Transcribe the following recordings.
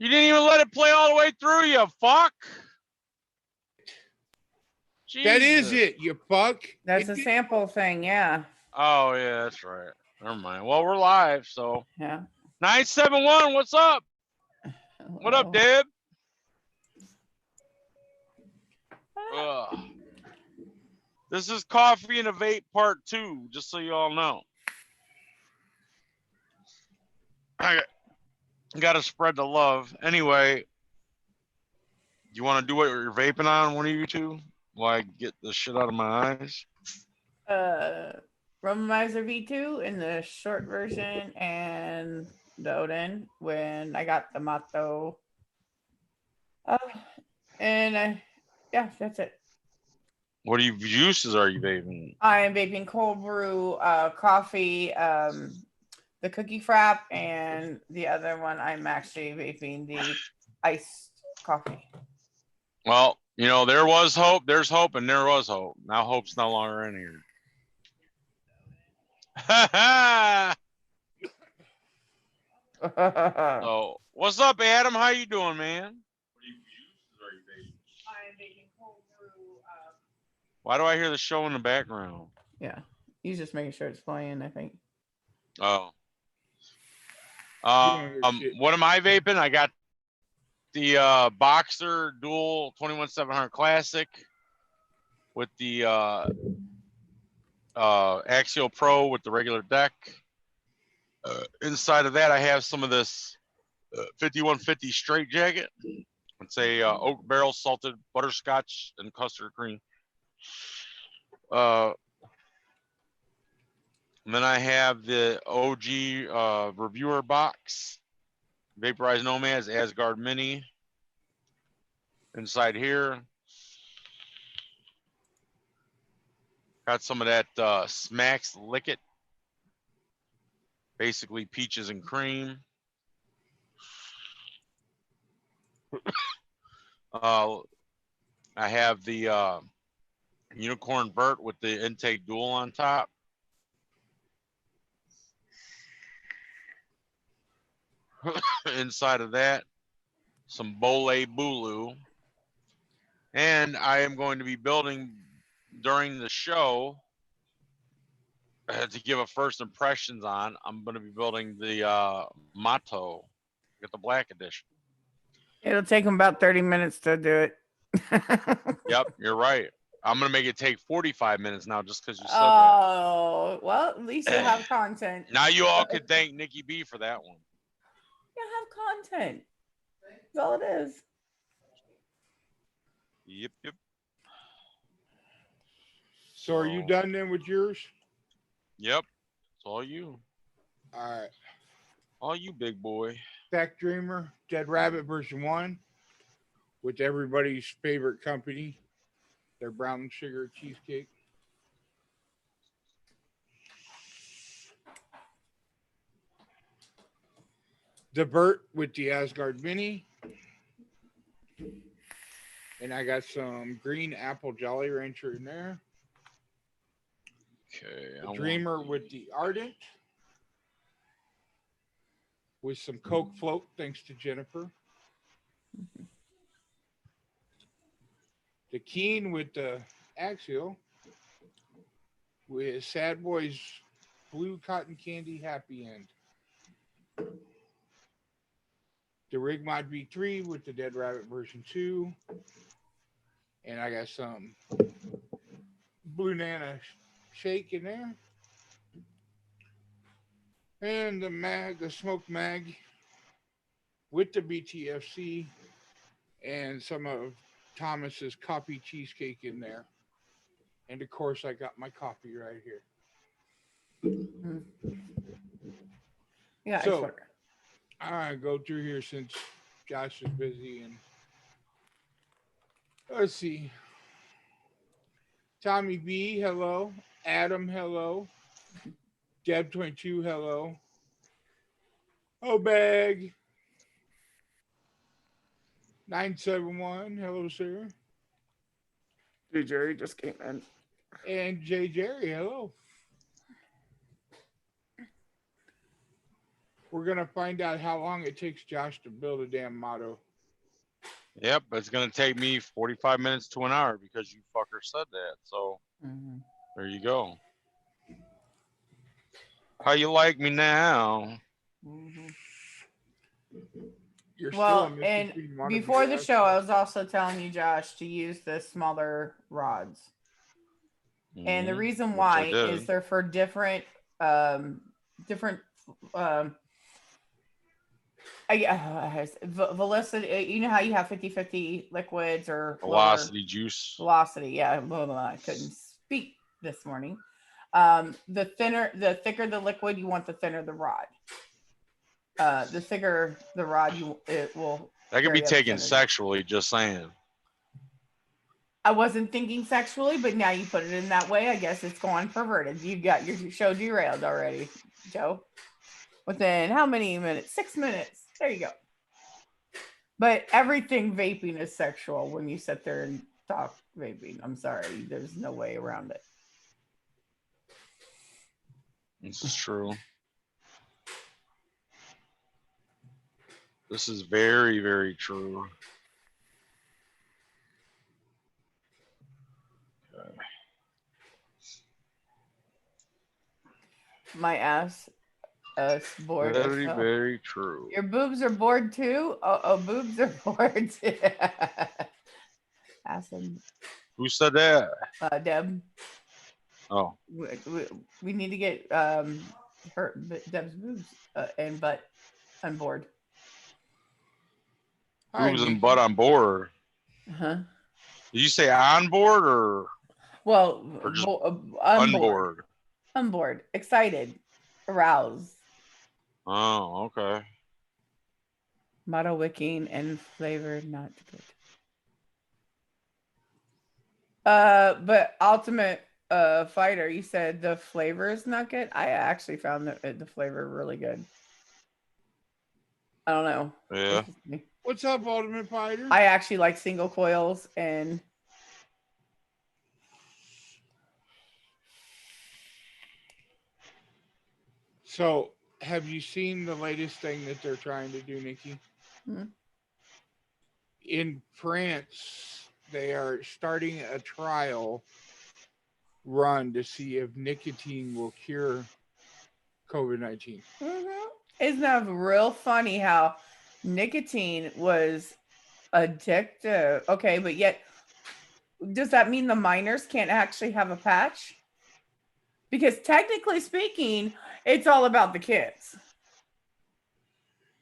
You didn't even let it play all the way through, you fuck. That is Jesus. it, you fuck. That's a sample thing, yeah. Oh, yeah, that's right. Never mind. Well, we're live, so. Yeah. 971, what's up? What up, Deb? This is Coffee and a Vape Part 2, just so you all know. I got to spread the love. Anyway, do you want to do what you're vaping on, one of you two? While I get the shit out of my eyes? Romizer V2 in the short version and the Odin when I got the Mato. Yeah, that's it. What juices are you vaping? I am vaping cold brew, coffee, the cookie frap, and the other one I'm actually vaping the iced coffee. Well, you know, there was hope, there's hope, and there was hope. Now hope's no longer in here. So, what's up, Adam? How you doing, man? What juices are you vaping? I'm vaping cold brew. Why do I hear the show in the background? Yeah, he's just making sure it's playing, I think. Oh. What am I vaping? I got the Boxer Dual 21700 Classic with the Axial Pro with the regular deck. Inside of that, I have some of this 5150 Straight Jacket. It's a oak barrel salted butterscotch and custard cream. And then I have the OG reviewer box, Vaporized Nomads Asgard Mini. Inside here, got some of that Smacks Lick It, basically peaches and cream. I have the Unicorn Vert with the intake dual on top. Inside of that, some Bole Bulu. And I am going to be building during the show to give a first impressions on. I'm going to be building the Mato, get the black edition. It'll take him about 30 minutes to do it. Yep, you're right. I'm going to make it take 45 minutes now just because you said that. Oh, well, at least you'll have content. Now you all could thank Nikki B for that one. You'll have content. That's all it is. Yep. So are you done then with yours? Yep. It's all you. All right. All you, big boy. Tech Dreamer, Dead Rabbit version 1 with everybody's favorite company, their brown sugar cheesecake. The Vert with the Asgard Mini. And I got some green apple Jolly Rancher in there. Okay. The Dreamer with the Ardent. With some Coke Float, thanks to Jennifer. The Keen with the Axial. With Sad Boys Blue Cotton Candy Happy End. The Rigmod V3 with the Dead Rabbit version 2. And I got some Blue Nana Shake in there. And the Smoke Mag with the BTFC and some of Thomas's coffee cheesecake in there. And of course, I got my coffee right here. Yeah, so I go through here since Josh is busy, and let's see. Tommy B, hello. Adam, hello. Deb22, hello. Obag 971, hello, sir. J. Jerry just came in. And J. Jerry, hello. We're gonna find out how long it takes Josh to build a damn motto. Yep, it's gonna take me 45 minutes to an hour because you fucker said that. So there you go. How you like me now? You're still Well, a mix and between one of before the your show, I was also telling you, Josh, to use the smaller rods. And the reason Which I why did. is they're for different velocity. You know how you have 50-50 liquids or Velocity juice. Velocity, yeah. Blah, blah, blah. I couldn't speak this morning. The thicker the liquid, you want the thinner the rod. The thicker the rod, it will. That can be taken sexually. Just saying. I wasn't thinking sexually, but now you put it in that way. I guess it's gone perverted. You got your show derailed already, Joe. Within how many minutes? 6 minutes. There you go. But everything vaping is sexual when you sit there and talk vaping. I'm sorry. There's no way around it. This is true. This is very, very true. Okay. My ass is bored. Very, very true. Your boobs are bored too? Oh, boobs are bored too. Awesome. Who said that? Deb. Oh. We need to get Deb's boobs and butt on board. Boobs and butt on board. Uh-huh. Did you say on board or? Well, or just on board. On board. Excited. Aroused. Oh, okay. Model wicking and flavor not good. But Ultimate Fighter, you said the flavor is not good. I actually found the flavor really good. I don't know. Yeah. What's up, Ultimate Fighter? I actually like single coils and. So, have you seen the latest thing that they're trying to do, Nikki? Mm-hmm. In France, they are starting a trial run to see if nicotine will cure COVID-19. Mm-hmm. Isn't that real funny how nicotine was addictive? Okay, but yet, does that mean the minors can't actually have a patch? Because technically speaking, it's all about the kids.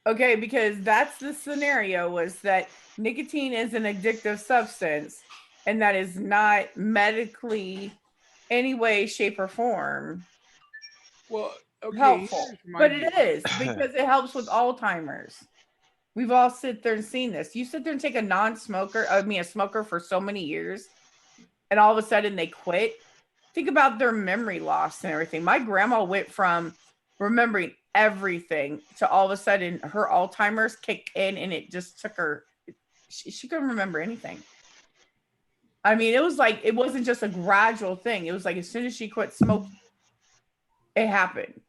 Okay, because that's the scenario, was that nicotine is an addictive substance and that is not medically any way, shape, or form helpful. But it is, because it helps with Alzheimer's. We've all sit there and seen this. You sit there and take a smoker for so many years, and all of a sudden they quit. Think about their memory loss and everything. My grandma went from remembering everything to all of a sudden her Alzheimer's kicked in and it just took her. She couldn't remember anything. I mean, it was like, it wasn't just a gradual thing. It was like as soon as she quit smoking, it happened.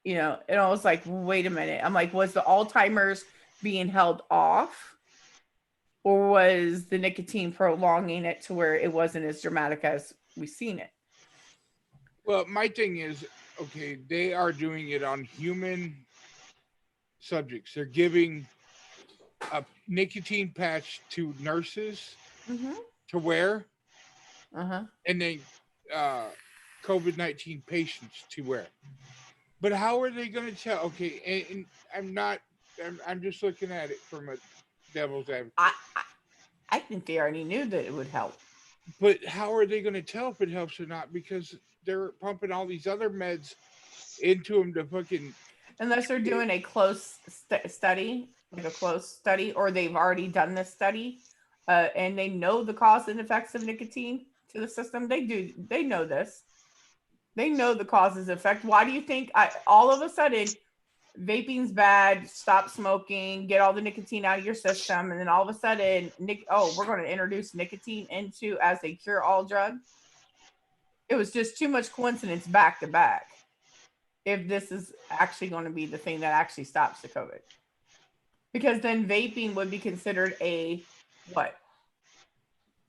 You know, and I was like, wait a minute. I'm like, was the Alzheimer's being held off? Or was the nicotine prolonging it to where it wasn't as dramatic as we've seen it? Well, my thing is, okay, they are doing it on human subjects. They're giving a nicotine patch to nurses to wear, and then COVID-19 patients to wear. But how are they going to tell? Okay, and I'm just looking at it from a devil's advocate. I think they already knew that it would help. But how are they going to tell if it helps or not? Because they're pumping all these other meds into them to fucking. Unless they're doing a close study, like a close study, or they've already done this study, and they know the cause and effects of nicotine to the system. They know this. They know the causes and effect. Why do you think all of a sudden vaping's bad, stop smoking, get all the nicotine out of your system, and then all of a sudden, we're going to introduce nicotine into as a cure-all drug? It was just too much coincidence back to back. if this is actually going to be the thing that actually stops the COVID. Because then vaping would be considered a what?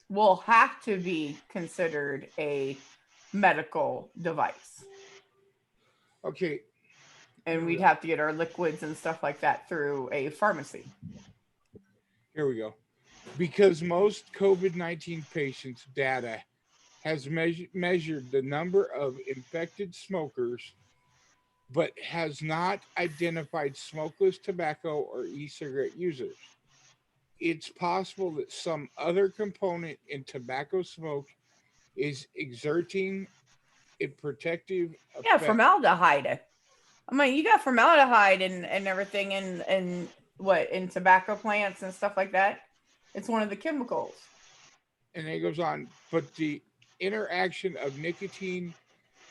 Will have to be considered a medical device. Okay. And we'd have to get our liquids and stuff like that through a pharmacy. Here we go. Because most COVID-19 patients' data has measured the number of infected smokers, but has not identified smokeless tobacco or e-cigarette users. It's possible that some other component in tobacco smoke is exerting a protective Yeah, effect. formaldehyde. I mean, you got formaldehyde and everything in what, in tobacco plants and stuff like that. It's one of the chemicals. And it goes on, but the interaction of nicotine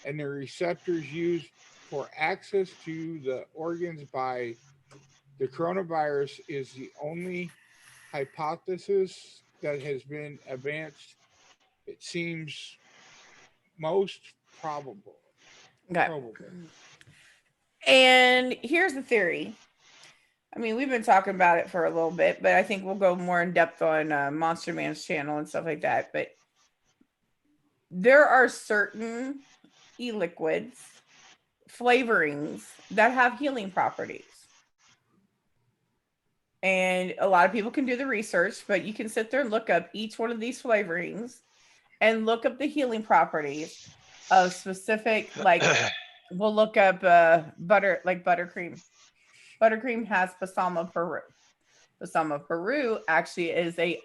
and the receptors used for access to the organs by the coronavirus is the only hypothesis that has been advanced. It seems most probable. Okay. Probable. And here's the theory. I mean, we've been talking about it for a little bit, but I think we'll go more in depth on Monster Man's channel and stuff like that. But there are certain e-liquids, flavorings that have healing properties. And a lot of people can do the research, but you can sit there and look up each one of these flavorings and look up the healing properties of specific, like we'll look up butter, like buttercream. Buttercream has Balsamo Peru. Balsamo Peru actually is a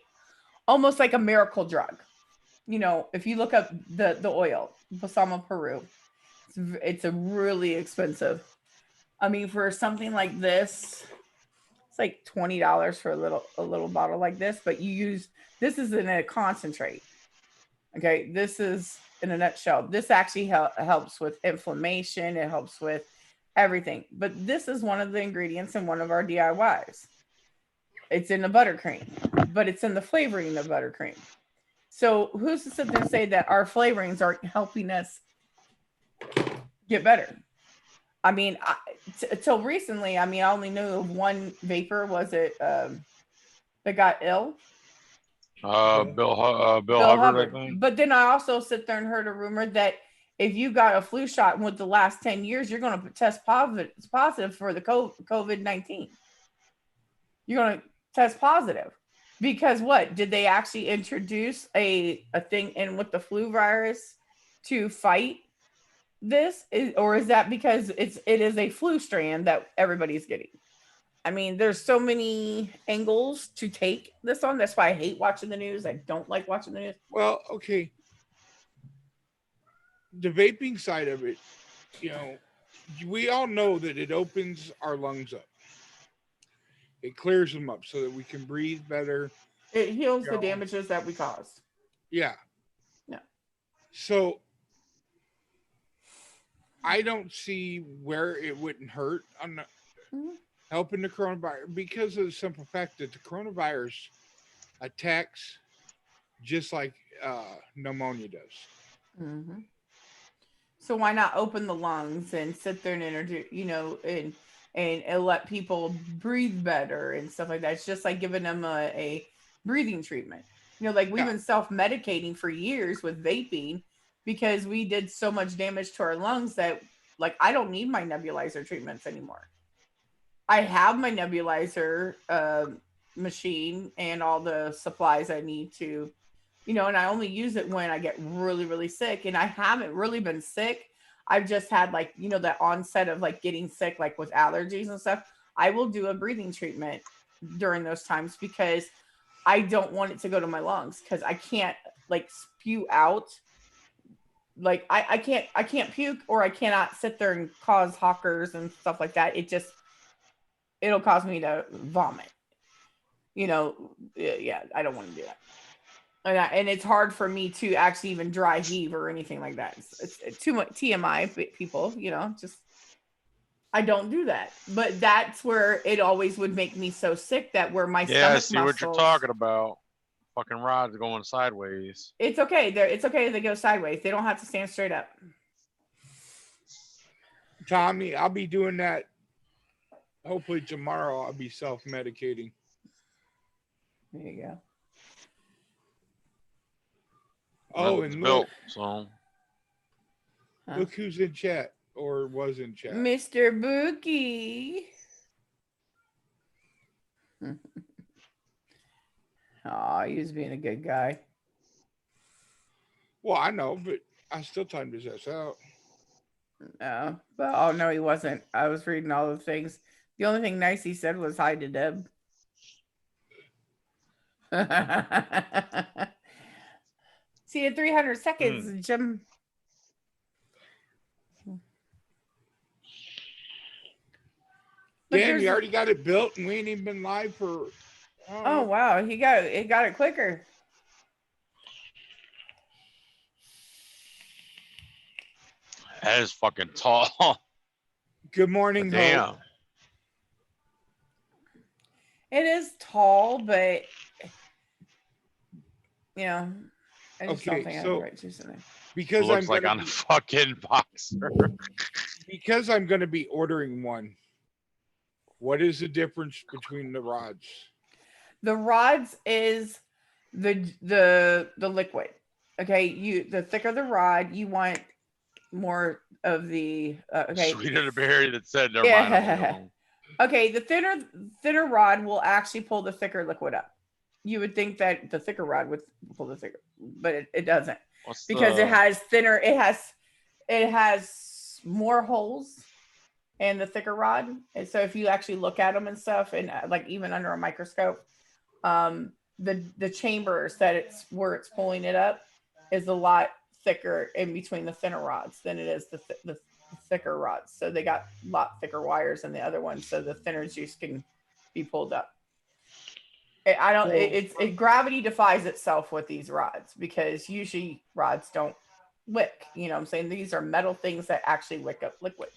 almost like a miracle drug. You know, if you look up the oil, Balsamo Peru, it's a really expensive. I mean, for something like this, it's like $20 for a little bottle like this. But you use this is in a concentrate. Okay, this is in a nutshell. This actually helps with inflammation. It helps with everything. But this is one of the ingredients in one of our DIYs. It's in the buttercream, but it's in the flavoring of buttercream. So who's to sit there and say that our flavorings aren't helping us get better? I mean, till recently, I mean, I only knew of one vapor. Was it that got ill? Bill Hubbard, I think. But then I also sit there and heard a rumor that if you got a flu shot with the last 10 years, you're going to test positive for the COVID-19. You're going to test positive. Because what? Did they actually introduce a thing in with the flu virus to fight this? Or is that because it is a flu strand that everybody's getting? I mean, there's so many angles to take this on. That's why I hate watching the news. I don't like watching the news. Well, okay. The vaping side of it, you know, we all know that it opens our lungs up. It clears them up so that we can breathe better. It heals the damages that we caused. Yeah. Yeah. So I don't see where it wouldn't hurt on helping the coronavirus, because of the simple fact that the coronavirus attacks just like pneumonia does. Mm-hmm. So why not open the lungs and sit there and introduce, you know, and let people breathe better and stuff like that. It's just like giving them a breathing treatment. You know, like we've been self-medicating for years with vaping because we did so much damage to our lungs that, like, I don't need my nebulizer treatments anymore. I have my nebulizer machine and all the supplies I need to, you know, and I only use it when I get really, really sick. And I haven't really been sick. I've just had, like, you know, that onset of like getting sick, like with allergies and stuff. I will do a breathing treatment during those times because I don't want it to go to my lungs, because I can't like spew out. Like I can't puke, or I cannot sit there and cause hawkers and stuff like that. It'll cause me to vomit. You know, yeah, I don't want to do that. And it's hard for me to actually even dry heave or anything like that. It's too much TMI, people, you know, just, I don't do that. But that's where it always would make me so sick, that where my stomach I see muscles, what you're talking about. Fucking rods going sideways. It's okay. It's okay if they go sideways. They don't have to stand straight up. Tommy, I'll be doing that. Hopefully tomorrow I'll be self-medicating. There you go. Oh, It's and built, look, so look who's in chat or was in chat. Mr. Bookie. Oh, he was being a good guy. Well, I know, but I still timed his ass out. No, but oh no, he wasn't. I was reading all the things. The only thing nice he said was hi to Deb. See, in 300 seconds, Jim. Damn, you already got it built and we ain't even been live for. Oh wow, he got it quicker. that is fucking tall. Good morning, Damn. Hope. It is tall, but you know, I just don't think I have the right juice in it. Because Looks I'm like gonna on a fucking boxer. because I'm going to be ordering one. What is the difference between the rods? The rods is the liquid. Okay, the thicker the rod, you want more of the okay. Sweeter the berry that said never mind. I'm gonna go. Okay, the thinner rod will actually pull the thicker liquid up. You would think that the thicker rod would pull the thicker, but it doesn't. Because it has thinner, it has more holes in the thicker rod. And so if you actually look at them and stuff, and like even under a microscope, the chambers that it's where it's pulling it up is a lot thicker in between the thinner rods than it is the thicker rods. So they got a lot thicker wires than the other ones, so the thinner juice can be pulled up. It gravity defies itself with these rods because usually rods don't wick. You know what I'm saying? These are metal things that actually wick up liquid.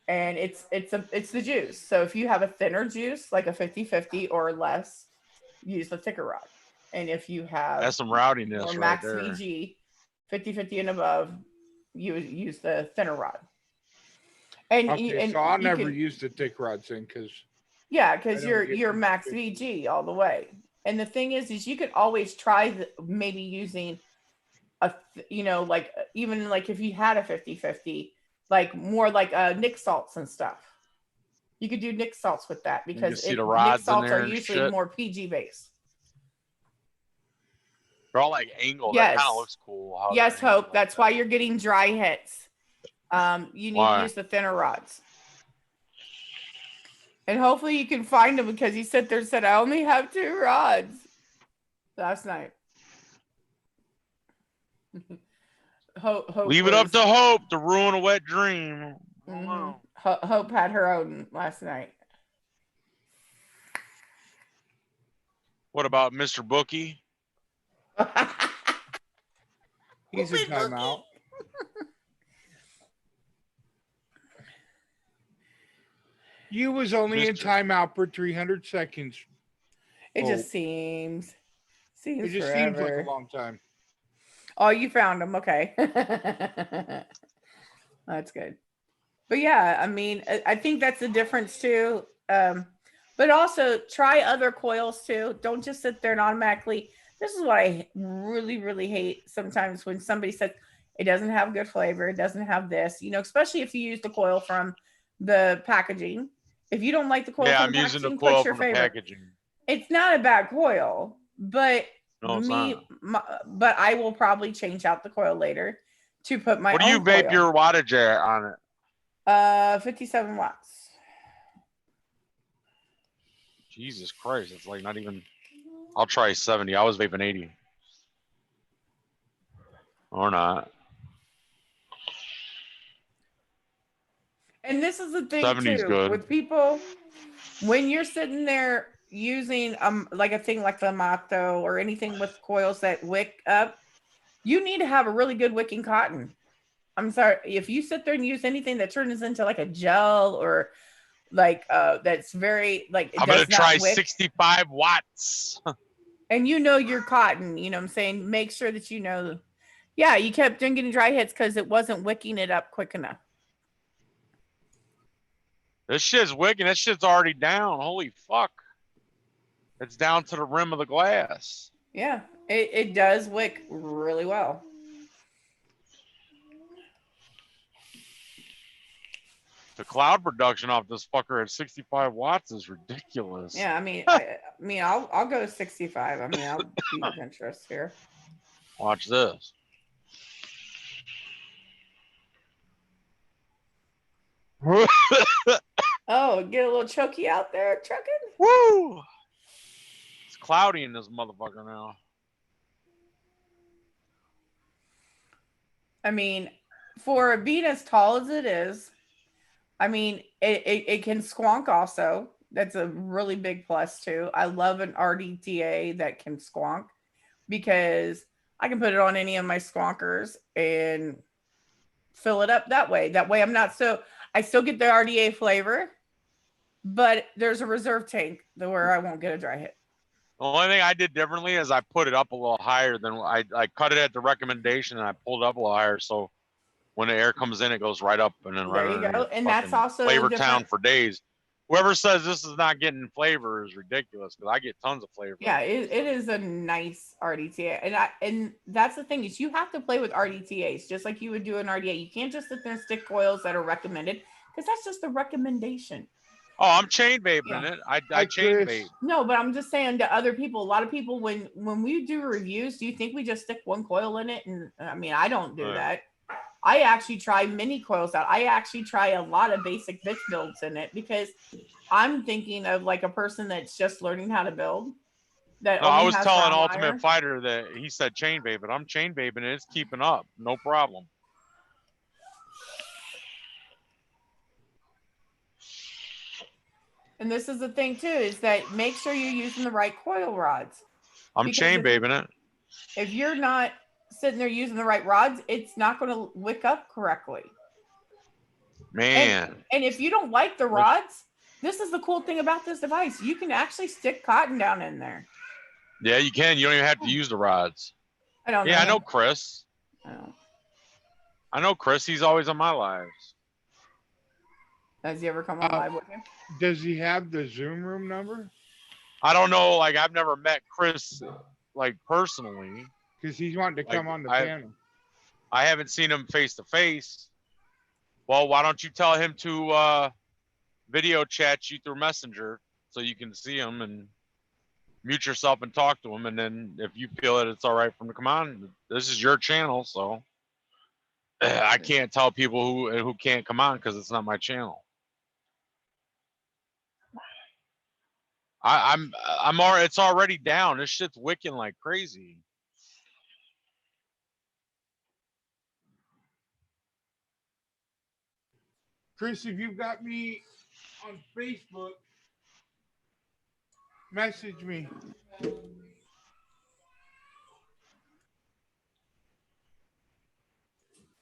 And it's the juice. So if you have a thinner juice, like a 50-50 or less, use the thicker rod. And if you have that's some rowdiness or right max there. VG, 50-50 and above, you would use the thinner rod. And so I'll never use the thick rods then because because you're max VG all the way. And the thing is you could always try maybe using like even like if you had a 50-50, like more like Nick salts and stuff. You could do Nick salts with that because the rods Nick salts in there are usually more PG based. They're all like angled. Yes. That kind of looks cool. Yes, Hope. That's why you're getting dry hits. You need to use the thinner rods. And hopefully you can find them because he sat there and said, I only have 2 rods last night. Hope Leave it up to Hope to ruin a wet dream. Mm-hmm. Hope had her own last night. What about Mr. Bookie? He's in timeout. You was only in timeout for 300 seconds. It just seems it just forever. Seems like a long time. Oh, you found him. Okay. That's good. But yeah, I mean, I think that's the difference too. But also try other coils too. Don't just sit there and automatically. This is what I really, really hate sometimes when somebody says it doesn't have good flavor. It doesn't have this, especially if you use the coil from the packaging. If you don't like the coil, I'm using the coil from the packaging. It's not a bad coil, but but I will probably change out the coil later to put my. What do you vape your wattage at on it? 57 watts. Jesus Christ, it's like not even. I'll try 70. I was vaping 80. Or not. And this is the thing too good. With people, when you're sitting there using like a thing like the Mato or anything with coils that wick up, you need to have a really good wicking cotton. I'm sorry, if you sit there and use anything that turns into like a gel or like that's very like I'm gonna try 65 watts. And your cotton, you know what I'm saying? Make sure that you kept getting dry hits because it wasn't wicking it up quick enough. This shit's wicked. That shit's already down. Holy fuck. It's down to the rim of the glass. Yeah, it does wick really well. The cloud production off this fucker at 65 watts is ridiculous. Yeah, I mean, I'll go 65. I mean, I'll be adventurous here. Watch this. Oh, get a little choky out there, trucking. Woo! It's cloudy in this motherfucker now. I mean, for being as tall as it is, I mean, it can squonk also. That's a really big plus too. I love an RDTA that can squonk because I can put it on any of my squonkers and fill it up that way. That way I still get the RDA flavor, but there's a reserve tank where I won't get a dry hit. The only thing I did differently is I put it up a little higher than I cut it at the recommendation and I pulled it up a little higher. So when the air comes in, it goes right up and then there right you go. And that's also flavor different. town for days. Whoever says this is not getting flavor is ridiculous because I get tons of flavor. Yeah, it is a nice RDTA. And that's the thing is you have to play with RDTAs just like you would do an RDA. You can't just sit there and stick coils that are recommended because that's just a recommendation. Oh, I'm chain vaping it. I chain vape. No, but I'm just saying to other people, a lot of people, when we do reviews, do you think we just stick one coil in it? And I mean, I don't do that. I actually try mini coils out. I actually try a lot of basic bitch builds in it because I'm thinking of like a person that's just learning how to build. No, I was telling Ultimate Fighter that he said chain vape, but I'm chain vaping and it's keeping up. No problem. And this is the thing too, is that make sure you're using the right coil rods. I'm chain vaping it. If you're not sitting there using the right rods, it's not going to wick up correctly. Man. And if you don't like the rods, this is the cool thing about this device. You can actually stick cotton down in there. Yeah, you can. You don't even have to use the rods. I don't know. Yeah, I know Chris. Oh. I know Chris. He's always on my lives. Has he ever come on live with you? Does he have the Zoom room number? I don't know. Like, I've never met Chris, like, personally. Because he's wanting to come on the panel. I haven't seen him face to face. Well, why don't you tell him to video chat you through Messenger so you can see him and mute yourself and talk to him. And then if you feel that it's all right for him to come on, this is your channel. So I can't tell people who can't come on because it's not my channel. It's already down. This shit's wicking like crazy. Chris, if you've got me on Facebook, message me.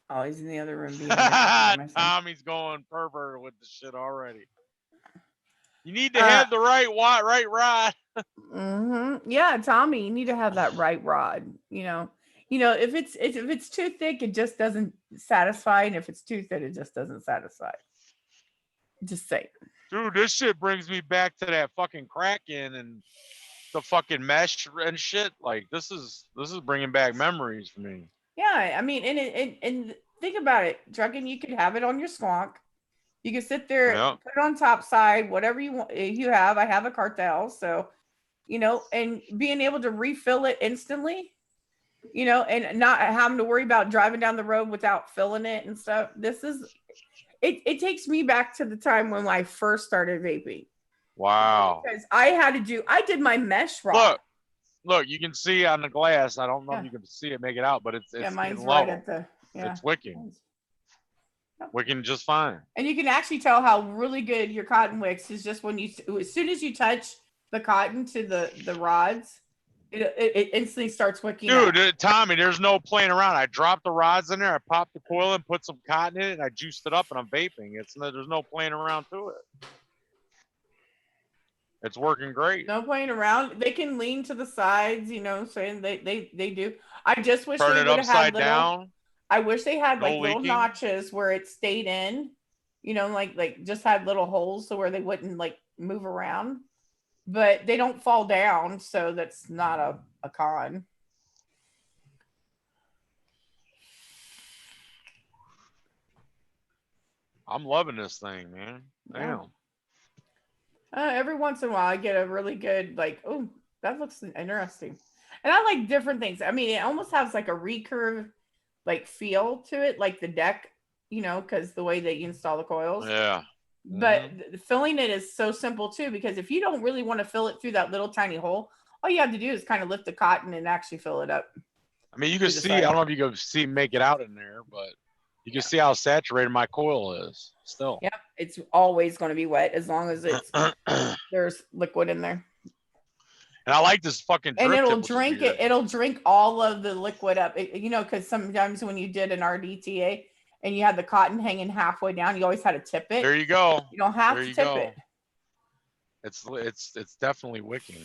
Oh, he's in the other room. Tommy's going pervert with the shit already. You need to have the right rod. Yeah, Tommy, you need to have that right rod. You know, if it's too thick, it just doesn't satisfy, and if it's too thin, it just doesn't satisfy. Just say, dude, this shit brings me back to that fucking Kraken and the fucking mesh and shit. Like this is bringing back memories for me. Yeah, I mean, and think about it, Drugging. You could have it on your squonk. You can sit there, put it on top side, whatever you want. You have, I have a cartel, so and being able to refill it instantly, and not having to worry about driving down the road without filling it and stuff. This is it takes me back to the time when I first started vaping. Wow. Because I did my mesh rod. Look, you can see on the glass. I don't know if you can see it, make it out, but it's mine's low. right at the It's wicking. Wicking just fine. And you can actually tell how really good your cotton wicks is just when as soon as you touch the cotton to the rods, it instantly starts wicking. Dude, Tommy, there's no playing around. I dropped the rods in there, I popped the coil and put some cotton in it, and I juiced it up, and I'm vaping. There's no playing around to it. It's working great. No playing around. They can lean to the sides, saying they do. I just wish Turn they it would have had upside down. I wish they had No like little leaking. notches where it stayed in, You know, like just had little holes so where they wouldn't like move around, but they don't fall down, so that's not a con. I'm loving this thing, man. Yeah. Damn. Every once in a while, I get a really good like, oh, that looks interesting, and I like different things. I mean, it almost has like a recurve like feel to it, like the deck, you know, because the way that you install the coils. Yeah. But filling it is so simple too, because if you don't really want to fill it through that little tiny hole, all you have to do is kind of lift the cotton and actually fill it up. I mean, you can see, I don't know if you can see, make it out in there, but you can see how saturated my coil is still. Yep. It's always going to be wet as long as it's there's liquid in there. And I like this fucking drip and it'll tip, drink it. It'll drink all of the liquid up. You know, because sometimes when you did an RDTA and you had the cotton hanging halfway down, you always had to tip it. There you go. You don't have to tip it. It's definitely wicking.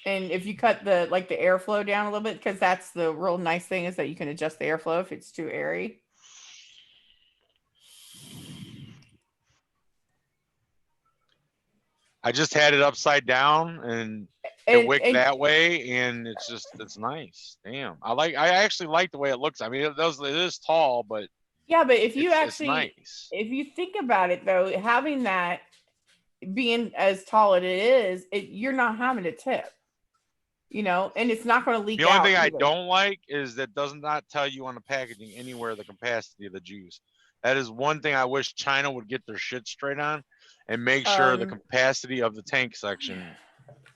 And if you cut the airflow down a little bit, because that's the real nice thing is that you can adjust the airflow if it's too airy. I just had it upside down and it wicked that way, and it's nice. Damn, I actually like the way it looks. I mean, it is tall, but yeah, but if you actually nice. If you think about it though, having that being as tall as it is, you're not having to tip. You know, and it's not going to leak out. The only thing I don't like is that does not tell you on the packaging anywhere the capacity of the juice. That is one thing I wish China would get their shit straight on and make sure the capacity of the tank section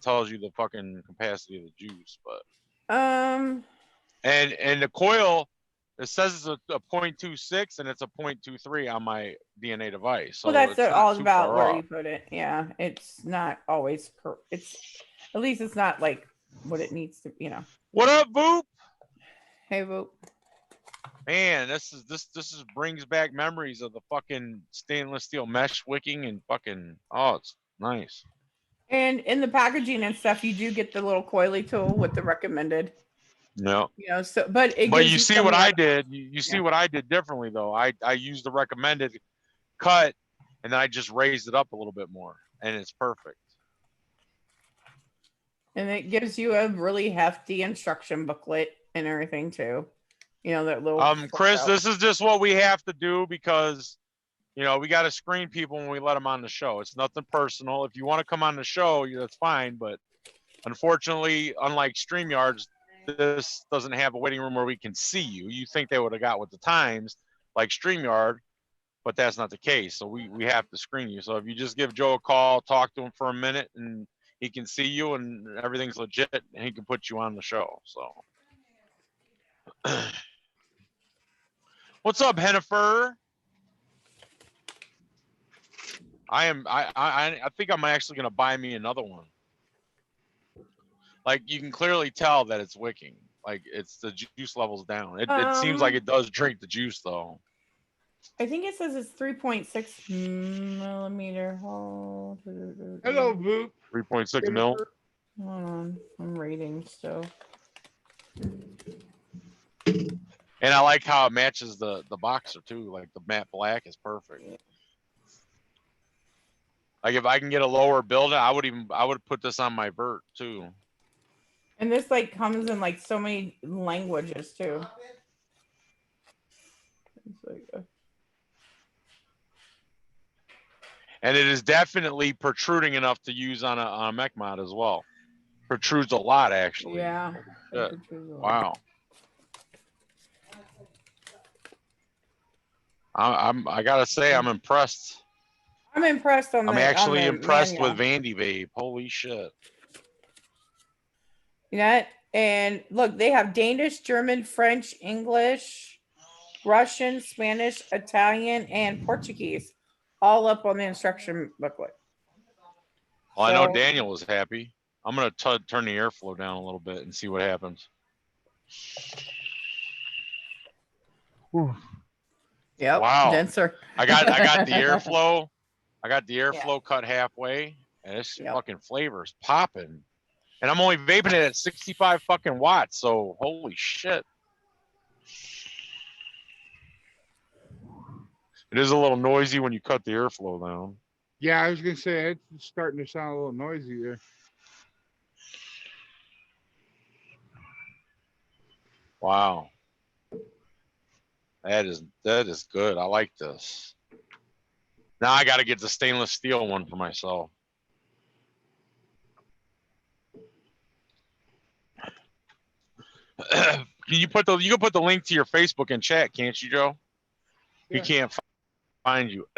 tells you the fucking capacity of the juice. But and the coil, it says it's a 0.26 and it's a 0.23 on my DNA device. So well, that's all about where you put it. Yeah, it's not always. It's at least it's not like what it needs to, you know. What up, Voop? Hey, Voop. Man, this brings back memories of the fucking stainless steel mesh wicking and fucking, oh, it's nice. And in the packaging and stuff, you do get the little coily tool with the recommended. No. You know, so but you see what I did. You see what I did differently though. I used the recommended cut and then I just raised it up a little bit more, and it's perfect. And it gives you a really hefty instruction booklet and everything too. You know, that little Chris, this is just what we have to do because, you know, we got to screen people when we let them on the show. It's nothing personal. If you want to come on the show, that's fine. But unfortunately, unlike StreamYards, this doesn't have a waiting room where we can see you. You think they would have got with the times like StreamYard, but that's not the case. So we have to screen you. So if you just give Joe a call, talk to him for a minute, and he can see you and everything's legit, and he can put you on the show. So what's up, Hennifer? I think I'm actually gonna buy me another one. Like you can clearly tell that it's wicking. Like it's the juice level's down. It seems like it does drink the juice though. I think it says it's 3.6 millimeter. Hello, Voop. 3.6 mil. Hold on, I'm reading still. And I like how it matches the boxer too. Like the matte black is perfect. Like if I can get a lower build, I would put this on my vert too. And this like comes in like so many languages too. It's like and it is definitely protruding enough to use on a mech mod as well. Protrudes a lot actually. Yeah. Wow. I gotta say I'm impressed. I'm impressed on the. I'm actually impressed manual. with Vandy Vape. Holy shit. Yeah, and look, they have Danish, German, French, English, Russian, Spanish, Italian, and Portuguese, all up on the instruction booklet. Well, I know Daniel was happy. I'm gonna turn the airflow down a little bit and see what happens. Whew. Yep. Wow. Denser. I got the airflow. I got the airflow cut halfway, and this fucking flavor's popping. And I'm only vaping it at 65 fucking watts, so holy shit. It is a little noisy when you cut the airflow down. Yeah, I was gonna say it's starting to sound a little noisy there. Wow. That is good. I like this. Now I got to get the stainless steel one for myself. You can put the link to your Facebook in chat, can't you, Joe? Yeah. He can't find you.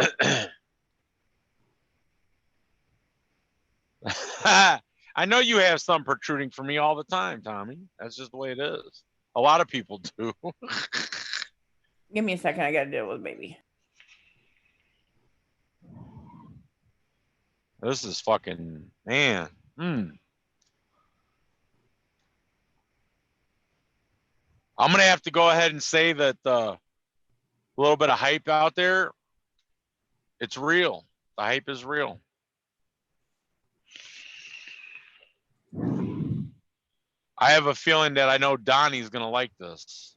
I know you have some protruding from me all the time, Tommy. That's just the way it is. A lot of people do. Give me a second. I got to deal with baby. This is fucking, man. I'm going to have to go ahead and say that a little bit of hype out there, it's real. The hype is real. I have a feeling that I know Donnie's going to like this.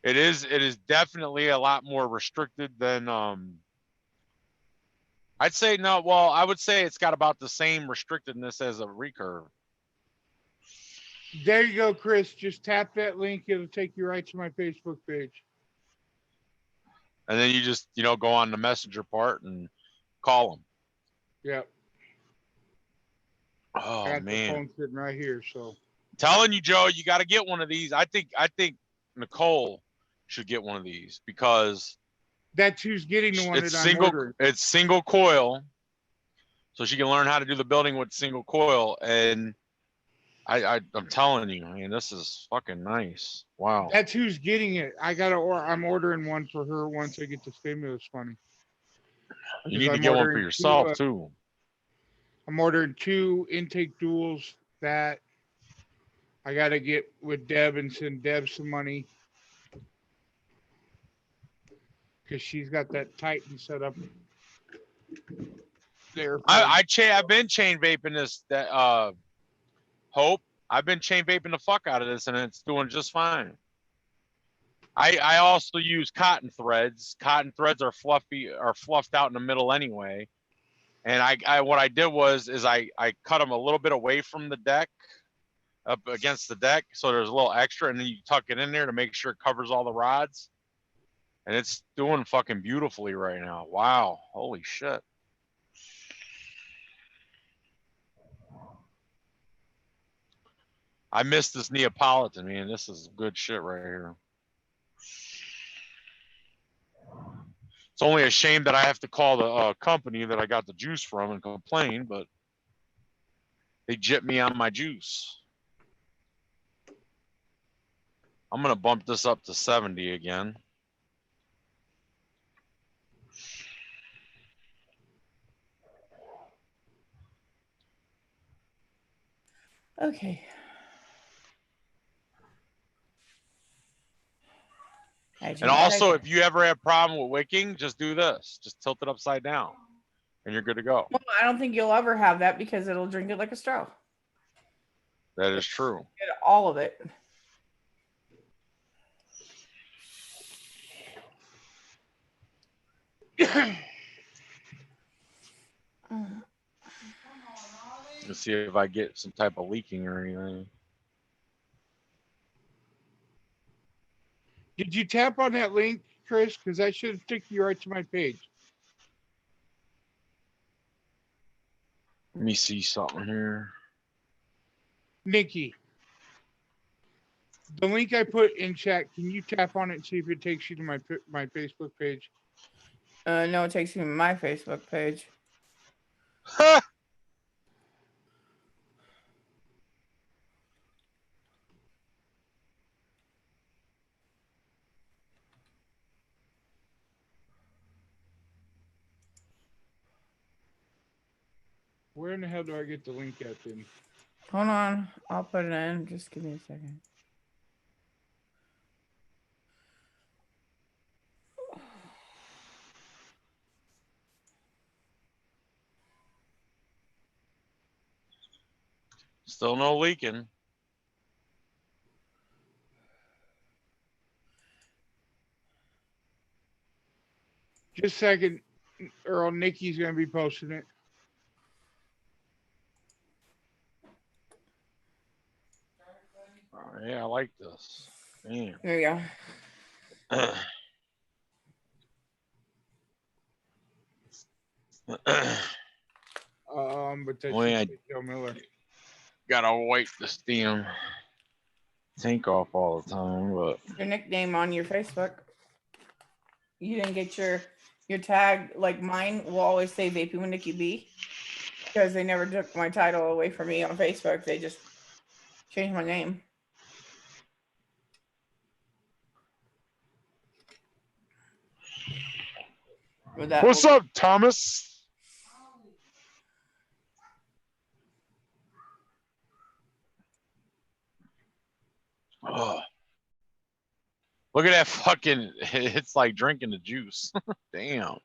It is definitely a lot more restricted than I'd say no, well, I would say it's got about the same restrictedness as a recurve. There you go, Chris. Just tap that link. It'll take you right to my Facebook page. And then you just, go on the messenger part and call them. Yep. Oh, I got man. the phone sitting right here, so. I'm telling you, Joe, you got to get one of these. I think Nicole should get one of these because that's who's getting the one that I'm ordering. It's single coil, so she can learn how to do the building with single coil. And I'm telling you, man, this is fucking nice. Wow. That's who's getting it. I'm ordering one for her once I get the stimulus money. You need to get one for yourself too. I'm ordering 2 intake duals that I got to get with Deb and send Deb some money because she's got that Titan set up there. I've been chain vaping this Hope. I've been chain vaping the fuck out of this, and it's doing just fine. I also use cotton threads. Cotton threads are fluffed out in the middle anyway. And what I did was I cut them a little bit away from the deck, up against the deck, so there's a little extra, and then you tuck it in there to make sure it covers all the rods. And it's doing fucking beautifully right now. Wow, holy shit. I missed this Neapolitan, man. This is good shit right here. It's only a shame that I have to call the company that I got the juice from and complain, but they gypped me on my juice. I'm going to bump this up to 70 again. Okay. And also, if you ever have problem with wicking, just do this. Just tilt it upside down, and you're good to go. Well, I don't think you'll ever have that because it'll drink it like a straw. That is true. Get all of it. Let's see if I get some type of leaking or anything. Did you tap on that link, Chris? Because I should have taken you right to my page. Let me see something here. Nikki, the link I put in chat, can you tap on it and see if it takes you to my Facebook page? No, it takes you to my Facebook page. Where in the hell do I get the link at then? Hold on. I'll put it in. Just give me a second. Still no leaking. Just a second, Earl. Nikki's gonna be posting it. Oh, yeah, I like this. Damn. There you go. But that's Well, yeah, Joe Miller. gotta wipe this damn tank off all the time, but Your nickname on your Facebook. You didn't get your tag like mine will always say Vaping with Nikki B because they never took my title away from me on Facebook. They just changed my name. what's up, Thomas? Oh. Look at that fucking, it's like drinking the juice. Damn.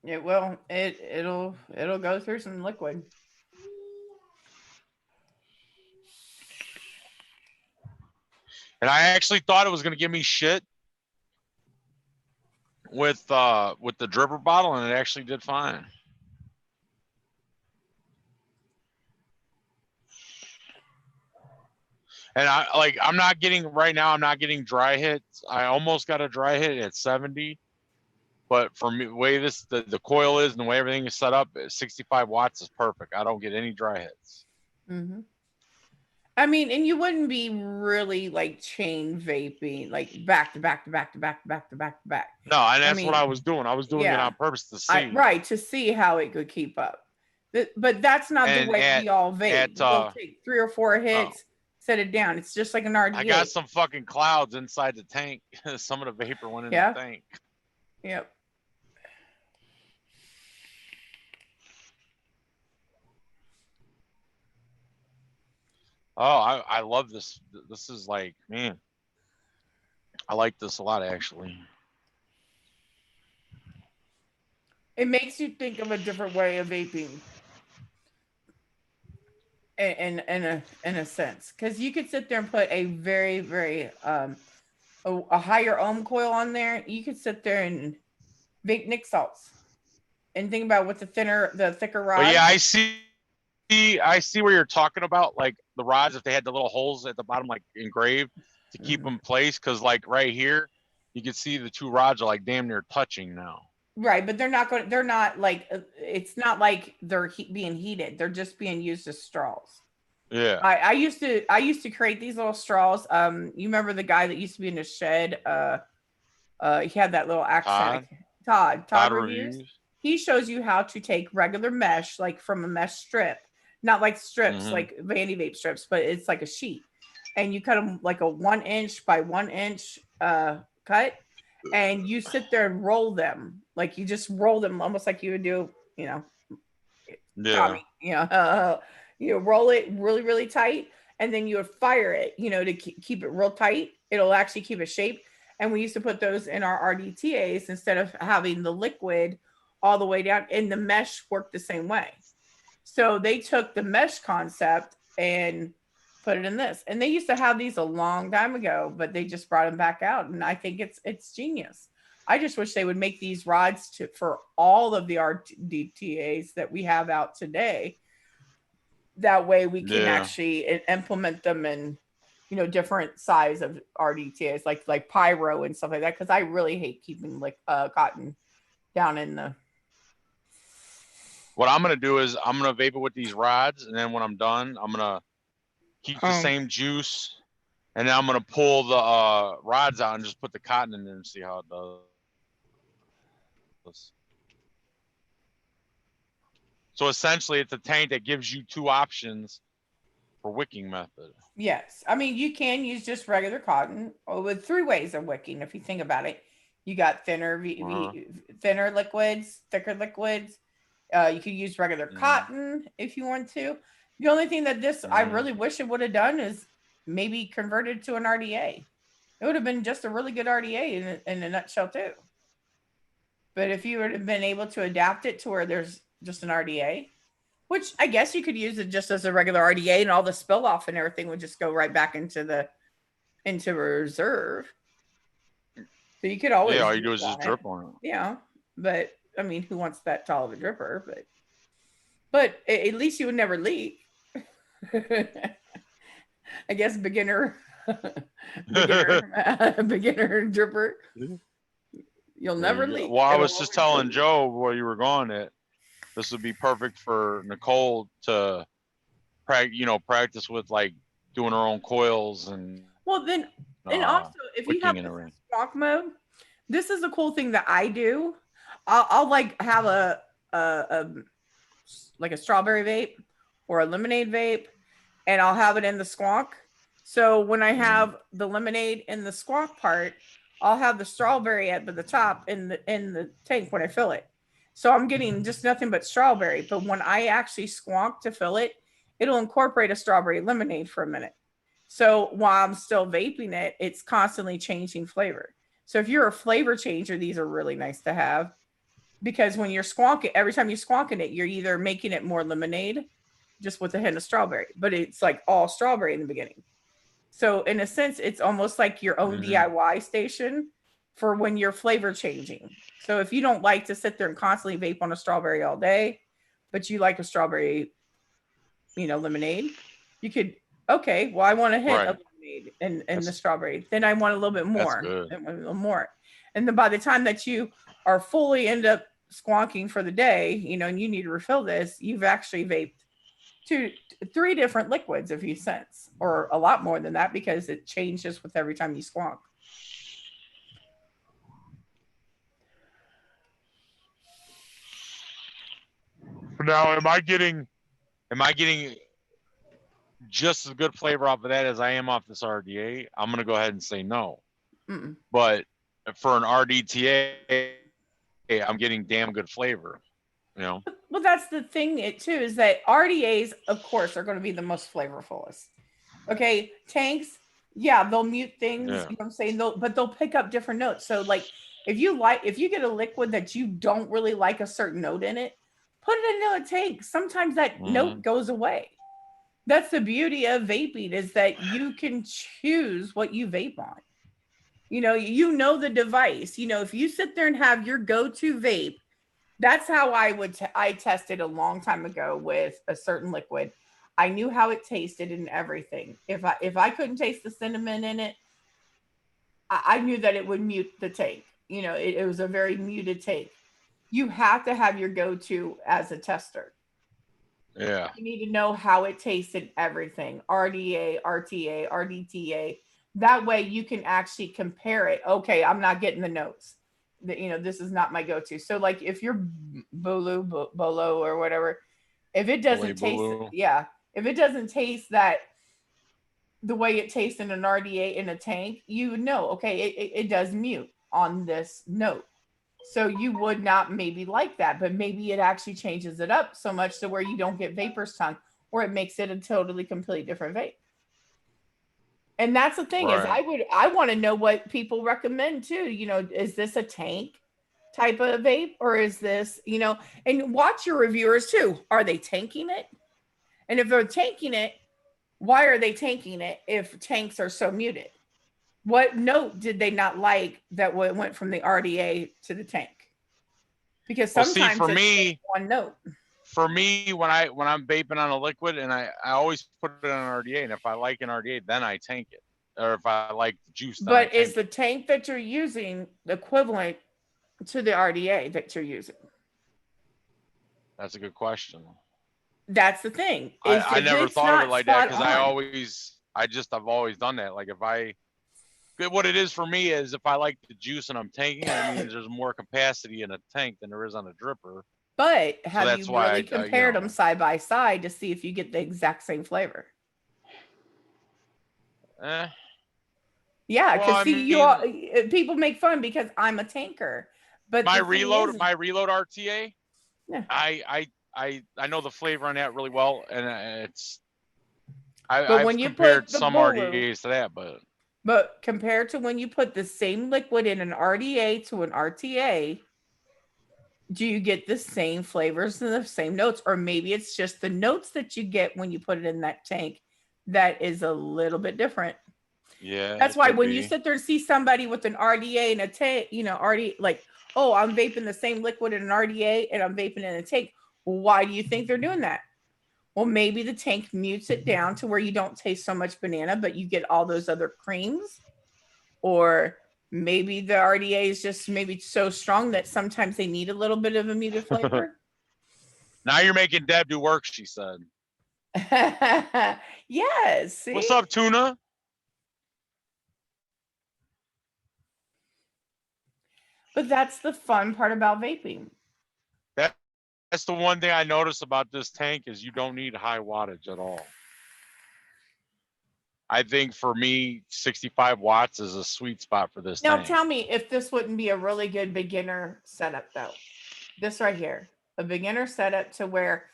It will. It'll go through some liquid. And I actually thought it was gonna give me shit with the dripper bottle, and it actually did fine. And I'm not getting right now. I'm not getting dry hits. I almost got a dry hit at 70, but for me, the way the coil is and the way everything is set up, 65 watts is perfect. I don't get any dry hits. Mm-hmm. I mean, and you wouldn't be really like chain vaping, like back to back to back to back to back to back to back. No, and that's what I was doing. I was doing it on purpose to see. Right, to see how it could keep up. But that's not the way we all vape. We'll take 3 or 4 hits, set it down. It's just like an RDA. I got some fucking clouds inside the tank. Some of the vapor went in the tank. Yep. Oh, I love this. This is like, man, I like this a lot, actually. It makes you think of a different way of vaping. In a sense, because you could sit there and put a very, very a higher ohm coil on there. You could sit there and vape Nick salts and think about what's the thicker rod. But yeah, I see where you're talking about, like the rods, if they had the little holes at the bottom, like engraved to keep them placed. Because like right here, you can see the 2 rods are like damn near touching now. Right, but they're not like, it's not like they're being heated. They're just being used as straws. Yeah. I used to create these little straws. You remember the guy that used to be in the shed? He had that little accent. Todd reviews. He shows you how to take regular mesh, like from a mesh strip, not like strips, like Vandy Vape strips, but it's like a sheet, and you cut them like a 1 inch by 1 inch cut, and you sit there and roll them, like you just roll them almost like you would do, Tommy, you roll it really, really tight, and then you would fire it, to keep it real tight. It'll actually keep it shaped. And we used to put those in our RDTAs instead of having the liquid all the way down, and the mesh worked the same way. So they took the mesh concept and put it in this. And they used to have these a long time ago, but they just brought them back out. And I think it's genius. I just wish they would make these rods for all of the RDTAs that we have out today. That way we can actually implement them in, different size of RDTAs, like pyro and stuff like that. Because I really hate keeping cotton down in the. What I'm gonna do is I'm gonna vape it with these rods, and then when I'm done, I'm gonna keep the same juice, and then I'm gonna pull the rods out and just put the cotton in there and see how it does. So essentially, it's a tank that gives you 2 options for wicking method. Yes, I mean you can use just regular cotton, with 3 ways of wicking. If you think about it, you got thinner thinner liquids, thicker liquids. You could use regular cotton if you want to. The only thing that I really wish it would have done is maybe converted to an RDA. It would have been just a really good RDA in a nutshell too. But if you would have been able to adapt it to where there's just an RDA, Which I guess you could use it just as a regular RDA, and all the spill off and everything would just go right back into reserve. So you could always all you do is just on drip on it. Yeah, but I mean, who wants that tall of a dripper? But at least you would never leak. I guess beginner dripper. You'll never leak. Well, I It'll was just always telling leak. Joe while you were gone that this would be perfect for Nicole to practice with, like doing her own coils and Well, then, and also if you have wicking and this everything. squawk mode, this is a cool thing that I do. I'll like have a like a strawberry vape or a lemonade vape, and I'll have it in the squawk. So when I have the lemonade in the squawk part, I'll have the strawberry at the top in the tank when I fill it. So I'm getting just nothing but strawberry. But when I actually squawk to fill it, it'll incorporate a strawberry lemonade for a minute. So while I'm still vaping it, it's constantly changing flavor. So if you're a flavor changer, these are really nice to have, because when you're squawking, every time you're squawking it, you're either making it more lemonade just with a hint of strawberry, but it's like all strawberry in the beginning. So in a sense, it's almost like your own DIY station for when you're flavor changing. So if you don't like to sit there and constantly vape on a strawberry all day, but you like a strawberry, lemonade, you could, okay, well, I want a hint of lemonade and the strawberry. Then I want a little bit more and a little more. And then by the time that you are fully end up squonking for the day, and you need to refill this, you've actually vaped 3 different liquids if you sense, or a lot more than that, because it changes with every time you squonk. Now, am I getting just as good flavor off of that as I am off this RDA? I'm gonna go ahead and say no. But for an RDTA, I'm getting damn good flavor. Well, that's the thing too, is that RDAs, of course, are going to be the most flavorfulest. Okay, tanks, yeah, they'll mute things. You know what I'm saying? But they'll pick up different notes. So like, if you get a liquid that you don't really like a certain note in it, put it into a tank. Sometimes that note goes away. That's the beauty of vaping, is that you can choose what you vape on. You know the device. If you sit there and have your go-to vape, that's how I tested a long time ago with a certain liquid. I knew how it tasted and everything. If I couldn't taste the cinnamon in it, I knew that it would mute the tank. It was a very muted tank. You have to have your go-to as a tester. Yeah. You need to know how it tasted, everything. RDA, RTA, RDTA. That way you can actually compare it. Okay, I'm not getting the notes. This is not my go-to. So like if you're Bolo or whatever, if it doesn't taste, if it doesn't taste that the way it tastes in an RDA in a tank, okay, it does mute on this note. So you would not maybe like that, but maybe it actually changes it up so much to where you don't get vapor's tongue, or it makes it a totally completely different vape. And that's the thing, is I want to know what people recommend too. Is this a tank type of vape, or is this, and watch your reviewers too. Are they tanking it? And if they're tanking it, why are they tanking it if tanks are so muted? What note did they not like that went from the RDA to the tank? Because sometimes for me, one note. For me, when I'm vaping on a liquid, and I always put it on an RDA, and if I like an RDA, then I tank it. Or if I like the juice, then but is the tank that you're using equivalent to the RDA that you're using? That's a good question. That's the thing. I never thought of it like that, because I've always done that. Like what it is for me is, if I like the juice and I'm tanking, that means there's more capacity in a tank than there is on a dripper. But have you really compared them side by side to see if you get the exact same flavor? Yeah, because people make fun because I'm a tanker, but my reload RTA, yeah. I know the flavor on that really well, and I've compared some RDAs to that, but compared to when you put the same liquid in an RDA to an RTA, do you get the same flavors and the same notes? Or maybe it's just the notes that you get when you put it in that tank that is a little bit different. Yeah, That's it why could when you be. sit there and see somebody with an RDA and a tank, already like, oh, I'm vaping the same liquid in an RDA and I'm vaping in a tank. Why do you think they're doing that? Well, maybe the tank mutes it down to where you don't taste so much banana, but you get all those other creams. Or maybe the RDA is just maybe so strong that sometimes they need a little bit of a muted flavor. Now you're making Deb do work, she said. Yes. See? What's up, Tuna? But that's the fun part about vaping. That's the one thing I noticed about this tank is you don't need high wattage at all. I think for me, 65 watts is a sweet spot for this Now tank. tell me if this wouldn't be a really good beginner setup though. This right here, a beginner setup to where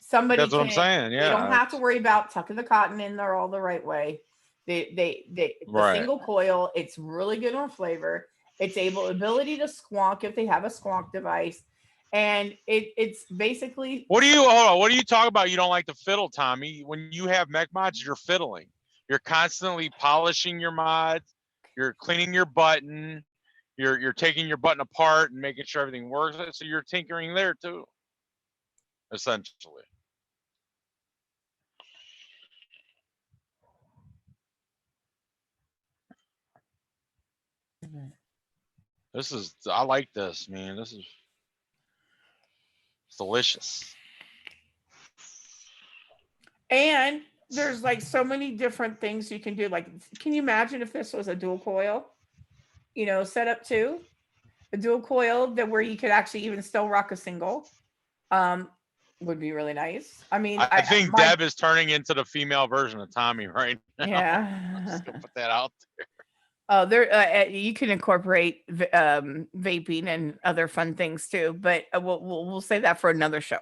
somebody That's what I'm saying. Yeah. They don't have to worry about tucking the cotton in there all the right way. The Right. single coil, it's really good on flavor. It's ability to squonk if they have a squonk device. And it's basically What do you talk about? You don't like to fiddle, Tommy. When you have mech mods, you're fiddling. You're constantly polishing your mods. You're cleaning your button. You're taking your button apart and making sure everything works. So you're tinkering there too, essentially. I like this, man. This is delicious. And there's like so many different things you can do. Like, can you imagine if this was a dual coil, setup too? A dual coil that where you could actually even still rock a single. Would be really nice. I mean, I think Deb is turning into the female version of Tommy right now. Yeah. I'm just gonna put that out there. Oh, you can incorporate vaping and other fun things too, but we'll say that for another show.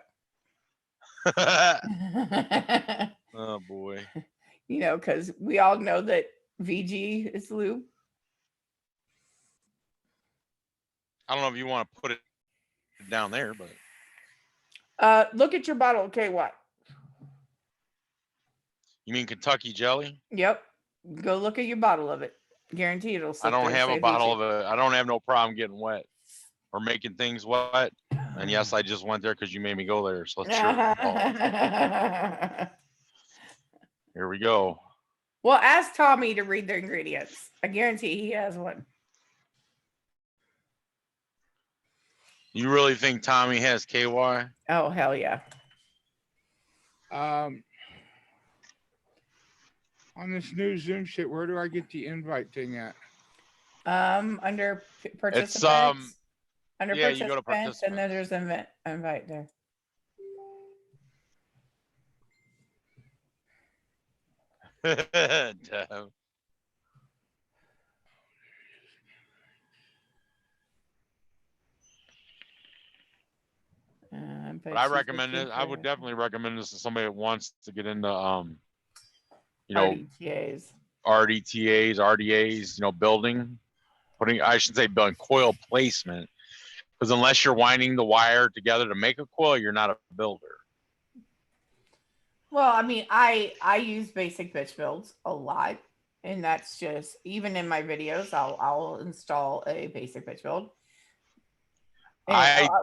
Oh boy. Because we all know that VG is lube. I don't know if you want to put it down there, but look at your bottle. Okay, what? You mean Kentucky jelly? Yep. Go look at your bottle of it. Guarantee it'll. I don't have a bottle of it. I don't have no problem getting wet or making things wet. And yes, I just went there because you made me go there. So it's your fault. Here we go. Well, ask Tommy to read the ingredients. I guarantee he has one. You really think Tommy has KY? Oh, hell yeah. On this new Zoom shit, where do I get the invite thing at? Under participants. It's under yeah, you go to participants, and then there's invite there. Damn. But I recommend it. I would definitely recommend this to somebody that wants to get into RDTAs, RDAs, building, I should say building coil placement. Because unless you're winding the wire together to make a coil, you're not a builder. Well, I mean, I use basic bitch builds a lot, and that's just even in my videos, I'll install a basic bitch build. And,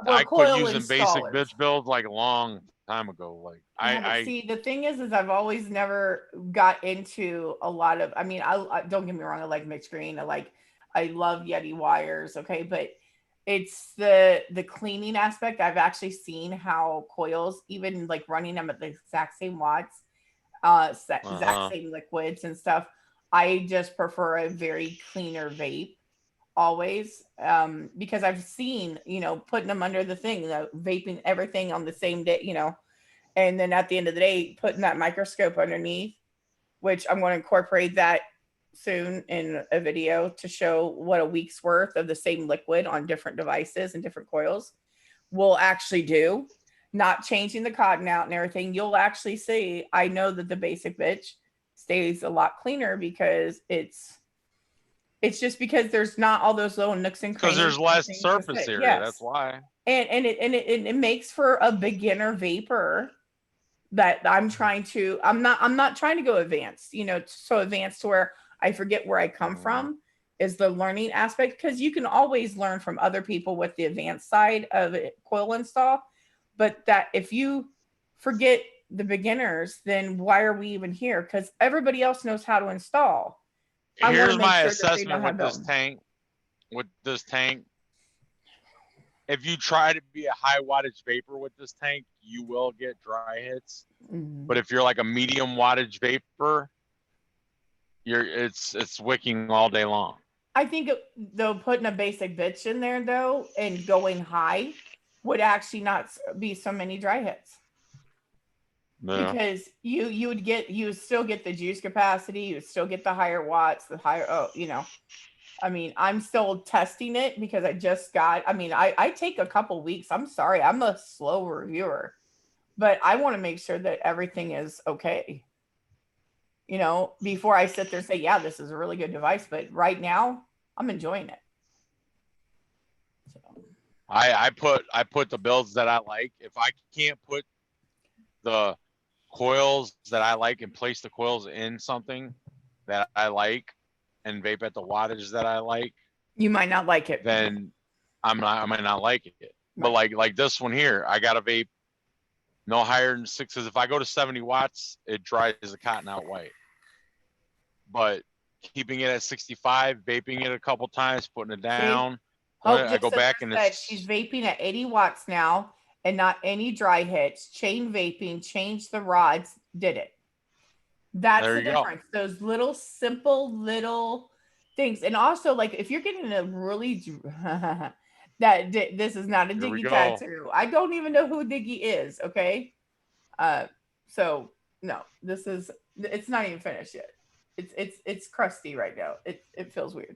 I quit using basic bitch builds like a long time ago. Like I see, the thing is I've always never got into a lot of. I mean, I don't get me wrong, I like mixed green. I love Yeti wires. Okay, but it's the cleaning aspect. I've actually seen how coils, even like running them at the exact same watts, exact same liquids and stuff. I just prefer a very cleaner vape always, because I've seen, putting them under the thing, vaping everything on the same day, and then at the end of the day, putting that microscope underneath, which I'm going to incorporate that soon in a video to show what a week's worth of the same liquid on different devices and different coils will actually do, not changing the cotton out and everything. You'll actually see, I know that the basic bitch stays a lot cleaner because it's just because there's not all those little nooks and crannies. Because there's less surface area. Yes. That's why. And it makes for a beginner vapor that I'm not trying to go advanced, so advanced to where I forget where I come from is the learning aspect, because you can always learn from other people with the advanced side of it, coil install. But that if you forget the beginners, then why are we even here? Because everybody else knows how to install. I want to Here's make my sure that they know assessment how to with this build. tank. If you try to be a high wattage vapor with this tank, you will get dry hits. Mhm. But if you're like a medium wattage vapor, it's wicking all day long. I think though putting a basic bitch in there though and going high would actually not be so many dry hits. Yeah. Because you would still get the juice capacity, you would still get the higher watts, the higher I mean, I'm still testing it because I take a couple weeks. I'm sorry, I'm a slow reviewer, but I want to make sure that everything is okay. Before I sit there and say, yeah, this is a really good device. But right now, I'm enjoying it. So. I put the builds that I like. If I can't put the coils that I like and place the coils in something that I like and vape at the wattage that I like, you might not like it. then I might not like it. But like this one here, I got a vape no higher than 6. Because if I go to 70 watts, it dries the cotton out white. But keeping it at 65, vaping it a couple times, putting it down. Hope I go back and she's vaping at 80 watts now and not any dry hits. Chain vaping, changed the rods, did it. That's the difference. Those little simple little things. And also, like, if you're getting a really this is not a Diggy tattoo. I don't even know who Diggy is. Okay. So no, it's not even finished yet. It's crusty right now. It feels weird.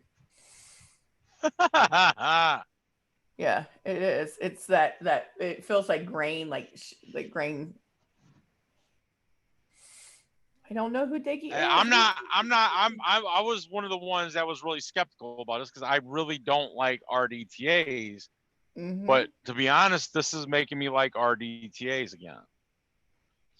Yeah, it is. It's that it feels like grain, like grain. I don't know who Diggy is. I was one of the ones that was really skeptical about this because I really don't like RDTAs. Mm-hmm. But to be honest, this is making me like RDTAs again.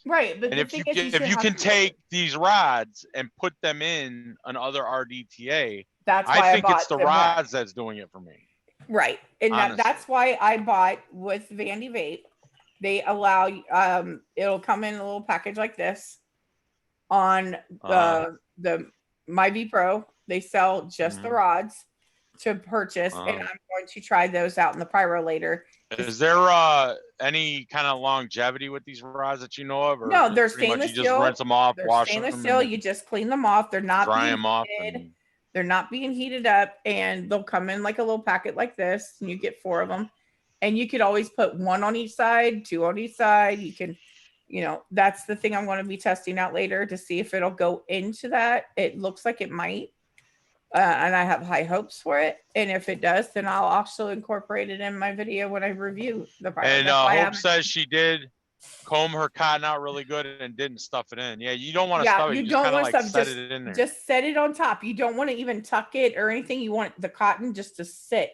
Right, but if you can take these rods and put them in another RDTA, I think it's the rods that's doing it for me. Right, and that's why I bought with Vandy Vape. They allow it'll come in a little package like this. On the My V Pro, they sell just the rods to purchase, and I'm going to try those out in the Pyro later. Is there any kind of longevity with these rods that you know of? Or no, they're stainless steel. You just rinse them off, wash stainless them, steel. You just clean them off. They're not dry them off. They're not being heated up, and they'll come in like a little packet like this, and you get 4 of them. And you could always put 1 on each side, 2 on each side. You can, that's the thing I'm going to be testing out later to see if it'll go into that. It looks like it might. And I have high hopes for it. And if it does, then I'll also incorporate it in my video when I review the Pyro. And Hope says she did comb her cotton out really good and didn't stuff it in. Yeah, you don't want to stuff it. You don't want to set it in there. Just set it on top. You don't want to even tuck it or anything. You want the cotton just to sit